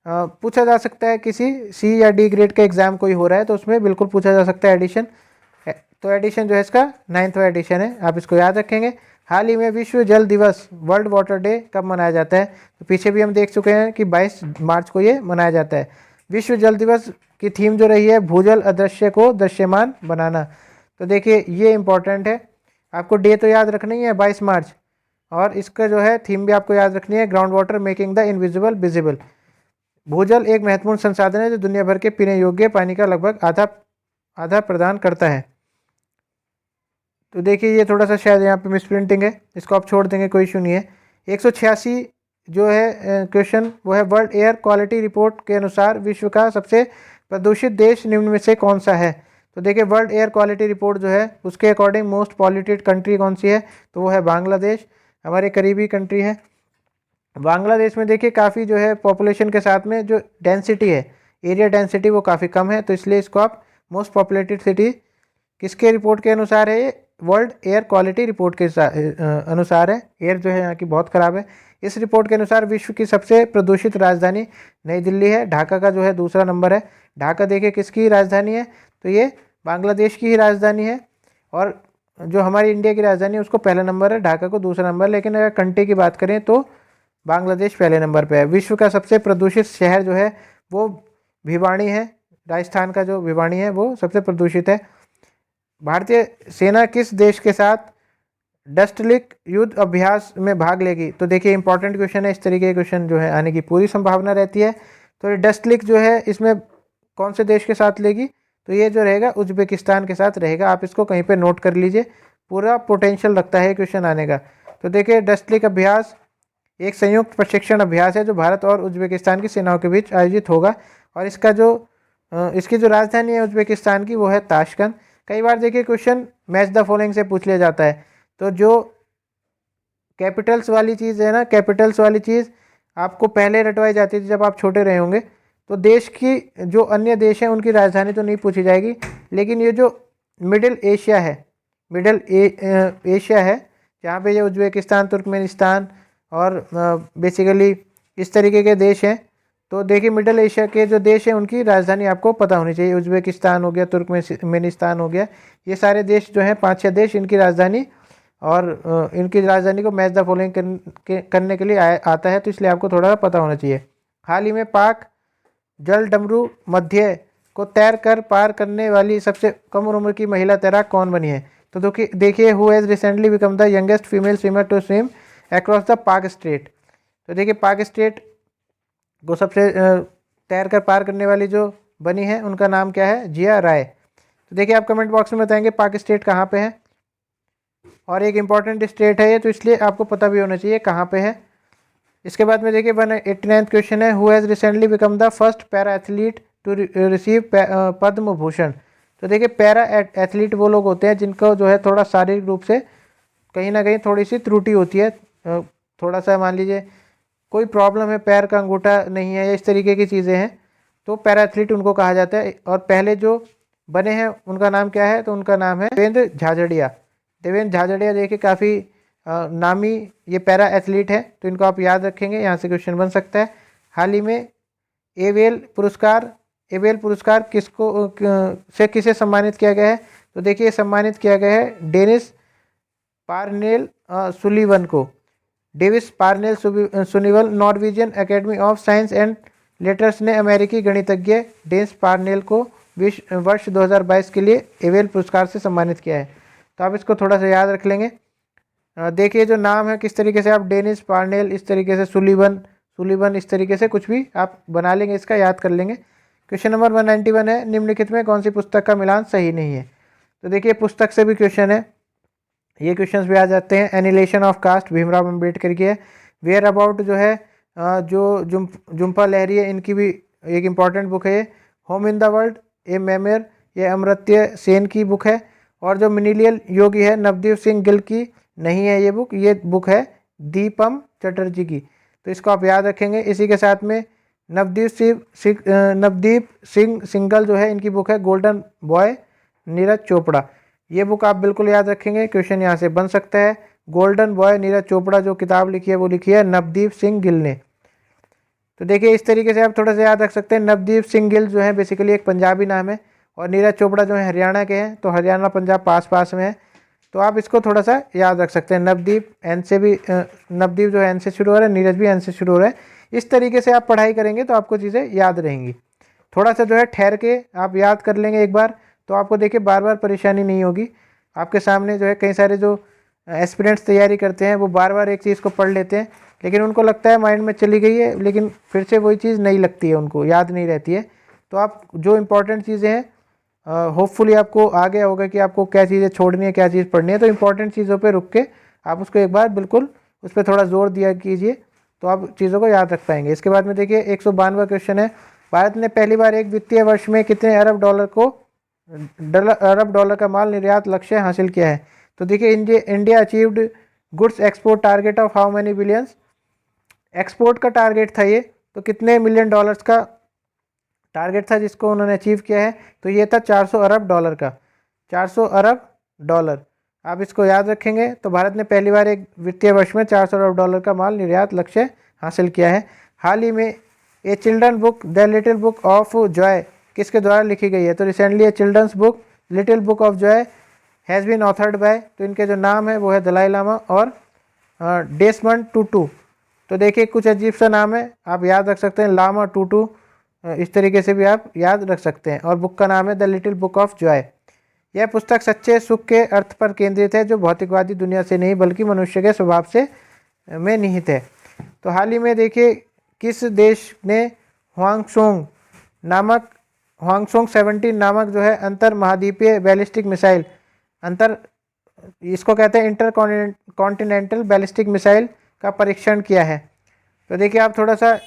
A: पूछा जा सकता है, किसी सी या डी ग्रेड का एग्जाम कोई हो रहा है तो उसमें बिल्कुल पूछा जा सकता है एडिशन। तो एडिशन जो है इसका 9वां एडिशन है, आप इसको याद रखेंगे। हाल ही में विश्व जल दिवस, वर्ल्ड वाटर डे कब मनाया जाता है? तो पीछे भी हम देख चुके हैं कि 22 मार्च को ये मनाया जाता है। विश्व जल दिवस की थीम जो रही है, भूजल अदृश्य को दृश्यमान बनाना। तो देखिए, ये इंपॉर्टेंट है, आपको डे तो याद रखना ही है 22 मार्च, और इसका जो है थीम भी आपको याद रखनी है, ground water making the invisible visible. भूजल एक महत्वपूर्ण संसाधन है जो दुनिया भर के पीने योग्य पानी का लगभग आधा प्रदान करता है। तो देखिए, ये थोड़ा सा शायद यहाँ पे मिसप्रिंटिंग है, इसको आप छोड़ देंगे, कोई इशू नहीं है। 186 जो है क्वेश्चन वो है, वर्ल्ड एयर क्वालिटी रिपोर्ट के अनुसार विश्व का सबसे प्रदूषित देश निम्न में से कौन सा है? तो देखिए, वर्ल्ड एयर क्वालिटी रिपोर्ट जो है उसके अकॉर्डिंग मोस्ट पॉल्यूटेड कंट्री कौन सी है? तो वो है बांग्लादेश, हमारे करीबी कंट्री है। बांग्लादेश में देखिए काफ़ी जो है पॉपुलेशन के साथ में जो डेंसिटी है, एरिया डेंसिटी, वो काफ़ी कम है, तो इसलिए इसको आप मोस्ट पॉपुलेटेड सिटी किसके रिपोर्ट के अनुसार है? ये वर्ल्ड एयर क्वालिटी रिपोर्ट के अनुसार है। एयर जो है यहाँ की बहुत ख़राब है। इस रिपोर्ट के अनुसार विश्व की सबसे प्रदूषित राजधानी नई दिल्ली है। ढाका का जो है दूसरा नंबर है। ढाका देखिए किसकी राजधानी है? तो ये बांग्लादेश की ही राजधानी है। और जो हमारी इंडिया की राजधानी है उसको पहला नंबर है, ढाका को दूसरा नंबर। लेकिन अगर कंट्री की बात करें तो बांग्लादेश पहले नंबर पे है। विश्व का सबसे प्रदूषित शहर जो है वो भिवानी है, राजस्थान का जो भिवानी है वो सबसे प्रदूषित है। भारतीय सेना किस देश के साथ डस्टलिक युद्ध अभ्यास में भाग लेगी? तो देखिए, इंपॉर्टेंट क्वेश्चन है, इस तरीके के क्वेश्चन जो है आने की पूरी संभावना रहती है। तो ये डस्टलिक जो है इसमें कौन से देश के साथ लेगी? तो ये जो रहेगा उज्बेकिस्तान के साथ रहेगा। आप इसको कहीं पे नोट कर लीजिए, पूरा पोटेंशियल रखता है क्वेश्चन आने का। तो देखिए, डस्टलिक अभ्यास एक संयुक्त प्रशिक्षण अभ्यास है जो भारत और उज्बेकिस्तान की सेनाओं के बीच आयोजित होगा। और इसकी जो राजधानी है उज्बेकिस्तान की वो है ताशकंद। कई बार देखिए क्वेश्चन मैच द फॉलोइंग से पूछ लिया जाता है, तो जो कैपिटल्स वाली चीज़ है ना, कैपिटल्स वाली चीज़ आपको पहले रटवाई जाती थी जब आप छोटे रहे होंगे। तो देश की जो अन्य देश हैं उनकी राजधानी तो नहीं पूछी जाएगी, लेकिन ये जो मिडिल एशिया है, एशिया है जहाँ पे ये उज्बेकिस्तान, तुर्कमेनिस्तान और बेसिकली इस तरीके के देश हैं। तो देखिए, मिडिल एशिया के जो देश हैं उनकी राजधानी आपको पता होनी चाहिए। उज्बेकिस्तान हो गया, तुर्कमेनिस्तान हो गया, ये सारे देश जो हैं 5-6 देश, इनकी राजधानी और इनकी राजधानी को मैच द फॉलोइंग करने के लिए आता है, तो इसलिए आपको थोड़ा पता होना चाहिए। हाल ही में पाक जल डमरू मध्य को तैर कर पार करने वाली सबसे कम उम्र की महिला तैराक कौन बनी है? तो देखिए, who has recently become the youngest female swimmer to swim across the Palk strait. तो देखिए, पाक स्ट्रेट को सबसे तैर कर पार करने वाली जो बनी है उनका नाम क्या है? जिया राय। तो देखिए, आप कमेंट बॉक्स में बताएंगे पाक स्ट्रेट कहाँ पे है। और एक इम्पॉर्टेंट स्टेट है ये, तो इसलिए आपको पता भी होना चाहिए कहाँ पे है। इसके बाद में देखिए 189th क्वेश्चन है, who has recently become the first para athlete to receive Padma Bhushan. तो देखिए पैरा एथलीट वो लोग होते हैं जिनको जो है थोड़ा शारीरिक रूप से कहीं ना कहीं थोड़ी सी त्रुटि होती है, थोड़ा सा मान लीजिए कोई प्रॉब्लम है, पैर का अंगूठा नहीं है या इस तरीके की चीज़ें हैं, तो पैरा एथलीट उनको कहा जाता है। और पहले जो बने हैं उनका नाम क्या है, तो उनका नाम है देवेंद्र झाझड़िया। देवेंद्र झाझड़िया देखिए काफ़ी नामी ये पैरा एथलीट है, तो इनको आप याद रखेंगे, यहाँ से क्वेश्चन बन सकता है। हाल ही में एबेल पुरस्कार से किसे सम्मानित किया गया है, तो देखिए सम्मानित किया गया है डेनिस पार्नेल सुलीवन को। डेविस पार्नेल सुनीवल Norwegian Academy of Science and Letters ने अमेरिकी गणितज्ञ डेनिस पार्नेल को वर्ष 2022 के लिए एबेल पुरस्कार से सम्मानित किया है। तो आप इसको थोड़ा सा याद रख लेंगे। देखिए जो नाम है किस तरीके से आप डेनिस पार्नेल, इस तरीके से सुलीवन इस तरीके से कुछ भी आप बना लेंगे, इसका याद कर लेंगे। क्वेश्चन नंबर 191 है, निम्नलिखित में कौन सी पुस्तक का मिलान सही नहीं है। तो देखिए पुस्तक से भी क्वेश्चन है, ये क्वेश्चंस भी आ जाते हैं। Annihilation of caste Bhimrao Ambedkar की है। वेयर अबाउट जो है जो जुम्पा लहरी है, इनकी भी एक इम्पॉर्टेंट बुक है। Home in the world A memoir, ये अमर्त्य सेन की बुक है। और जो मिनीलियल योगी है नवदीप सिंह गिल की नहीं है ये बुक है दीपम चटर्जी की, तो इसको आप याद रखेंगे। इसी के साथ में नवदीप सिंह सिंगल जो है इनकी बुक है गोल्डन बॉय नीरज चोपड़ा, ये बुक आप बिल्कुल याद रखेंगे, क्वेश्चन यहाँ से बन सकता है। गोल्डन बॉय नीरज चोपड़ा जो किताब लिखी है वो लिखी है नवदीप सिंह गिल ने। तो देखिए इस तरीके से आप थोड़ा सा याद रख सकते हैं। नवदीप सिंह गिल जो है बेसिकली एक पंजाबी नाम है, और नीरज चोपड़ा जो है हरियाणा के हैं, तो हरियाणा पंजाब पास में है, तो आप इसको थोड़ा सा याद रख सकते हैं। नवदीप जो है एन से शुरू हो रहा है, नीरज भी एन से शुरू हो रहा है। इस तरीके से आप पढ़ाई करेंगे तो आपको चीज़ें याद रहेंगी। थोड़ा सा जो है ठहर के आप याद कर लेंगे एक बार, तो आपको देखिए बार बार परेशानी नहीं होगी। आपके सामने जो है कई सारे जो एस्पिरेंट्स तैयारी करते हैं वो बार बार एक चीज़ को पढ़ लेते हैं, लेकिन उनको लगता है माइंड में चली गई है, लेकिन फिर से वही चीज़ नहीं लगती है, उनको याद नहीं रहती है। तो आप जो इम्पोर्टेंट चीज़ें हैं होपफुली आपको आ गया होगा कि आपको क्या चीज़ें छोड़नी है, क्या चीज़ पढ़नी है। तो इंपॉर्टेंट चीज़ों पे रुक के आप उसको एक बार बिल्कुल उस पर थोड़ा जोर दिया कीजिए, तो आप चीज़ों को याद रख पाएंगे। इसके बाद में देखिए 192वां क्वेश्चन है, भारत ने पहली बार एक वित्तीय वर्ष में कितने अरब डॉलर का माल निर्यात लक्ष्य हासिल किया है। तो देखिए India achieved goods export target of how many billions. Export का टारगेट था ये, तो कितने मिलियन डॉलर्स का टारगेट था जिसको उन्होंने अचीव किया है, तो ये था 400 अरब डॉलर का, 400 अरब डॉलर। आप इसको याद रखेंगे। तो भारत ने पहली बार एक वित्तीय वर्ष में 400 अरब डॉलर का माल निर्यात लक्ष्य हासिल किया है। हाल ही में a children book The Little Book of Joy किसके द्वारा लिखी गई है, तो recently a children's book Little Book of Joy has been authored by, तो इनके जो नाम है वो है दलाई लामा और डेसमंड टूटू। तो देखिए कुछ अजीब सा नाम है, आप याद रख सकते हैं, लामा टूटू, इस तरीके से भी आप याद रख सकते हैं। और बुक का नाम है the Little Book of Joy. यह पुस्तक सच्चे सुख के अर्थ पर केंद्रित है, जो भौतिकवादी दुनिया से नहीं बल्कि मनुष्य के स्वभाव से में निहित है। तो हाल ही में देखिए किस देश ने ह्वांगसोंग 17 नामक जो है अंतर महाद्वीपीय बैलिस्टिक मिसाइल, इसको कहते हैं इंटर कॉन्टिनेंटल बैलिस्टिक मिसाइल का परीक्षण किया है। तो देखिए आप थोड़ा सा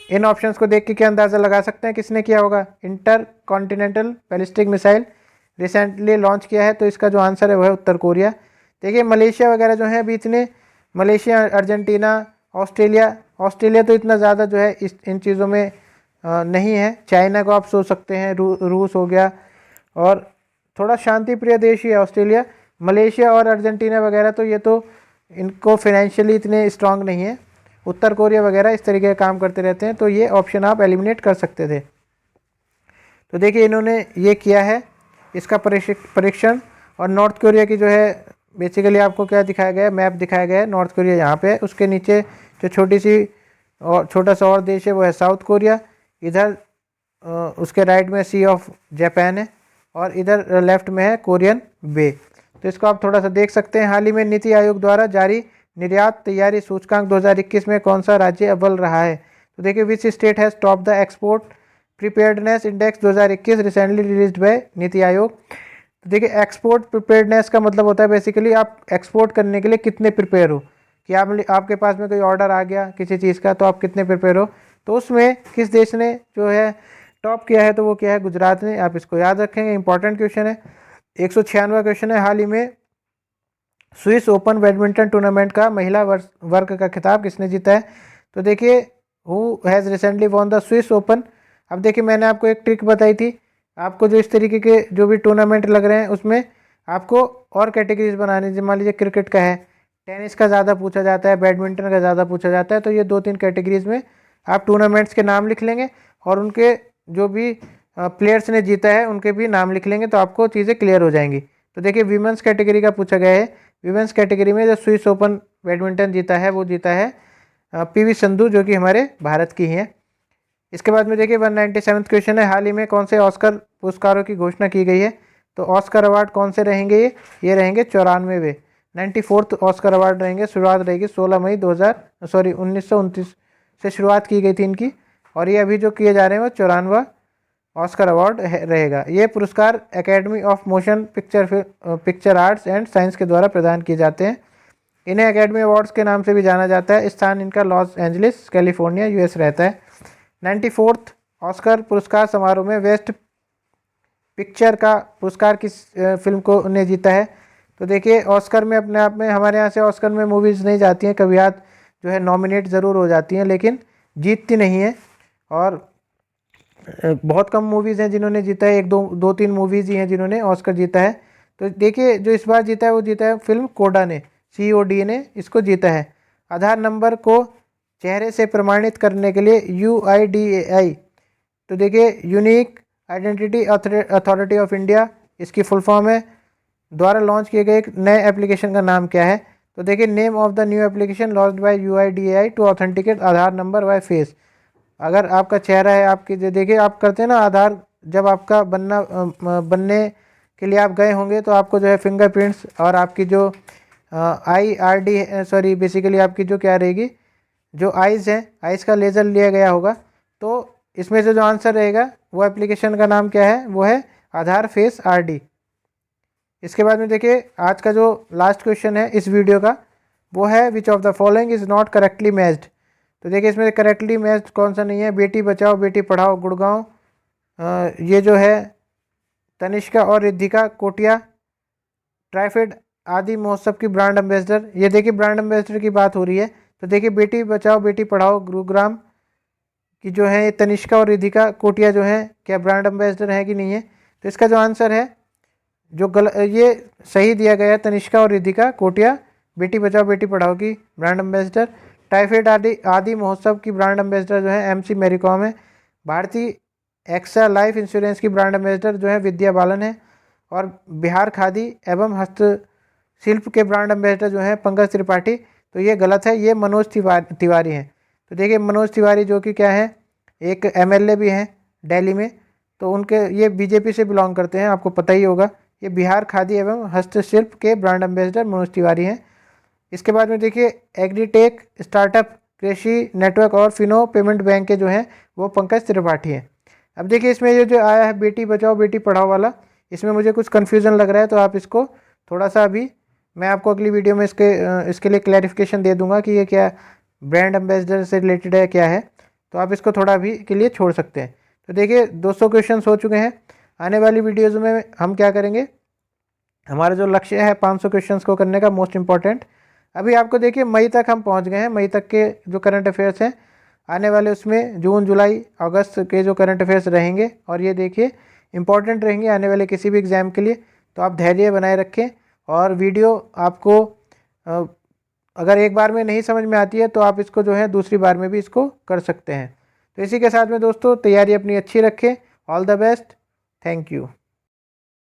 A: इन ऑप्शंस को देख के क्या अंदाज़ा लगा सकते हैं किसने किया होगा। Inter continental ballistic missile recently launch किया है, तो इसका जो आंसर है वह है उत्तर कोरिया। देखिए मलेशिया वगैरह जो है अभी इतने, मलेशिया, अर्जेंटीना, ऑस्ट्रेलिया तो इतना ज़्यादा जो है इन चीज़ों में नहीं है। चाइना को आप सोच सकते हैं, रूस हो गया, और थोड़ा शांति प्रिय देश ही है ऑस्ट्रेलिया। मलेशिया और अर्जेंटीना वगैरह तो ये तो इनको फाइनेंशियली इतने स्ट्रांग नहीं है। उत्तर कोरिया वगैरह इस तरीके का काम करते रहते हैं, तो ये ऑप्शन आप एलिमिनेट कर सकते थे। तो देखिए इन्होंने ये किया है इसका परीक्षण। और नॉर्थ कोरिया की जो है बेसिकली आपको क्या दिखाया गया है, मैप दिखाया गया है। नॉर्थ कोरिया यहाँ पे है, उसके नीचे जो छोटा सा और देश है वो है साउथ कोरिया। इधर उसके राइट में सी ऑफ जापान है, और इधर लेफ्ट में है कोरियन बे। तो इसको आप थोड़ा सा देख सकते हैं। हाल ही में नीति आयोग द्वारा जारी निर्यात तैयारी सूचकांक 2021 में कौन सा राज्य अव्वल रहा है। तो देखिए which state has top the export preparedness index 2021 recently released by NITI Aayog. तो देखिए एक्सपोर्ट प्रिपेयर्डनेस का मतलब होता है बेसिकली आप एक्सपोर्ट करने के लिए कितने प्रिपेयर हो, कि आपके पास में कोई ऑर्डर आ गया किसी चीज़ का तो आप कितने प्रिपेयर हो। तो उसमें किस देश ने जो है टॉप किया है, तो वो क्या है, गुजरात ने। आप इसको याद रखेंगे, इंपॉर्टेंट क्वेश्चन है। 196वां क्वेश्चन है, हाल ही में स्विस ओपन बैडमिंटन टूर्नामेंट का महिला वर्ग का खिताब किसने जीता है। तो देखिए who has recently won the Swiss open. अब देखिए मैंने आपको एक ट्रिक बताई थी, आपको जो इस तरीके के जो भी टूर्नामेंट लग रहे हैं उसमें आपको और कैटेगरीज बनानी, जैसे मान लीजिए क्रिकेट का है, टेनिस का ज़्यादा पूछा जाता है, बैडमिंटन का ज़्यादा पूछा जाता है, तो ये 2-3 कैटेगरीज में आप टूर्नामेंट्स के नाम लिख लेंगे और उनके जो भी प्लेयर्स ने जीता है उनके भी नाम लिख लेंगे, तो आपको चीज़ें क्लियर हो जाएंगी। तो देखिए वीमेंस कैटेगरी का पूछा गया है, वीमेंस कैटेगरी में जो स्विस ओपन बैडमिंटन जीता है वो जीता है पीवी संधू, जो कि हमारे भारत की हैं। इसके बाद में देखिए 197वां क्वेश्चन है, हाल ही में कौन से ऑस्कर पुरस्कारों की घोषणा की गई है। तो ऑस्कर अवार्ड कौन से रहेंगे, ये रहेंगे 94वें 94th ऑस्कर अवार्ड रहेंगे। शुरुआत रहेगी 16 मई 1929 से शुरुआत की गई थी इनकी, और ये अभी जो किए जा रहे हैं वो 94वां ऑस्कर अवार्ड रहेगा। ये पुरस्कार academy of motion picture arts and science के द्वारा प्रदान किए जाते हैं। इन्हें एकेडमी अवार्ड्स के नाम से भी जाना जाता है। स्थान इनका लॉस एंजलिस कैलिफोर्निया यूएस रहता है। 94th ऑस्कर पुरस्कार समारोह में बेस्ट पिक्चर का पुरस्कार किस फिल्म को ने जीता है। तो देखिए ऑस्कर में अपने आप में हमारे यहाँ से ऑस्कर में मूवीज़ नहीं जाती हैं, कभी हाथ जो है नॉमिनेट ज़रूर हो जाती हैं लेकिन जीतती नहीं है, और बहुत कम मूवीज़ हैं जिन्होंने जीता है, 1-2-3 मूवीज़ ही हैं जिन्होंने ऑस्कर जीता है। तो देखिए जो इस बार जीता है वो जीता है फिल्म कोडा ने, COD ने इसको जीता है। आधार नंबर को चेहरे से प्रमाणित करने के लिए UIDAI, तो देखिए unique identity authority of India इसकी फुल फॉर्म है, द्वारा लॉन्च किए गए एक नए एप्लीकेशन का नाम क्या है। तो देखिए name of the new application launched by UIDAI to authenticate Aadhaar number by face. अगर आपका चेहरा है आपकी, देखिए आप करते हैं ना आधार, जब आपका बनने के लिए आप गए होंगे तो आपको जो है फिंगरप्रिंट्स और आपकी जो बेसिकली आपकी जो क्या रहेगी, जो आइज़ हैं, आइज़ का लेज़र लिया गया होगा। तो इसमें से जो आंसर रहेगा वो एप्लीकेशन का नाम क्या है, वो है आधार फेस RD। इसके बाद में देखिए आज का जो लास्ट क्वेश्चन है इस वीडियो का, वो है which of the following is not correctly matched. तो देखिए इसमें करेक्टली मैच्ड कौन सा नहीं है। बेटी बचाओ बेटी पढ़ाओ गुड़गांव, ये जो है तनिष्का और रिद्धिका कोटिया ट्राइफेड आदि महोत्सव की ब्रांड एम्बेसडर। ये देखिए ब्रांड एम्बेसडर की बात हो रही है। तो देखिए बेटी बचाओ बेटी पढ़ाओ गुरुग्राम की जो है तनिष्का और रिद्धिका कोटिया जो है क्या ब्रांड एम्बेसडर है कि नहीं है। तो इसका जो आंसर है ये सही दिया गया है, तनिष्का और रिद्धिका कोटिया बेटी बचाओ बेटी पढ़ाओ की ब्रांड एम्बेसडर। टाइफेड आदि महोत्सव की ब्रांड एम्बेसडर जो है MC मैरी कॉम है। भारतीय एक्सा लाइफ इंश्योरेंस की ब्रांड एम्बेसडर जो है विद्या बालन है। और बिहार खादी एवं हस्तशिल्प के ब्रांड एम्बेसडर जो है पंकज त्रिपाठी। तो ये गलत है, ये मनोज तिवारी हैं। तो देखिए मनोज तिवारी जो कि क्या है, एक MLA भी हैं दिल्ली में, तो उनके ये BJP से बिलोंग करते हैं, आपको पता ही होगा। ये बिहार खादी एवं हस्तशिल्प के ब्रांड एम्बेसडर मनोज तिवारी हैं। इसके बाद में देखिए एग्रीटेक स्टार्टअप कृषि नेटवर्क और फिनो पेमेंट बैंक के जो हैं वो पंकज त्रिपाठी हैं। अब देखिए इसमें ये जो आया है बेटी बचाओ बेटी पढ़ाओ वाला, इसमें मुझे कुछ कन्फ्यूज़न लग रहा है, तो आप इसको थोड़ा सा अभी मैं आपको अगली वीडियो में इसके लिए क्लैरिफिकेशन दे दूंगा कि ये क्या ब्रांड एम्बेसडर से रिलेटेड है क्या है, तो आप इसको थोड़ा अभी के लिए छोड़ सकते हैं। तो देखिए 200 क्वेश्चन हो चुके हैं। आने वाली वीडियोज़ में हम क्या करेंगे, हमारा जो लक्ष्य है 500 क्वेश्चन को करने का मोस्ट इंपॉर्टेंट। अभी आपको देखिए मई तक हम पहुंच गए हैं, मई तक के जो करंट अफेयर्स हैं आने वाले उसमें जून जुलाई अगस्त के जो करंट अफेयर्स रहेंगे, और ये देखिए इंपॉर्टेंट रहेंगे आने वाले किसी भी एग्ज़ाम के लिए। तो आप धैर्य बनाए रखें, और वीडियो आपको अगर एक बार में नहीं समझ में आती है तो आप इसको जो है दूसरी बार में भी इसको कर सकते हैं। तो इसी के साथ में दोस्तों तैयारी अपनी अच्छी रखें। All the best, thank you.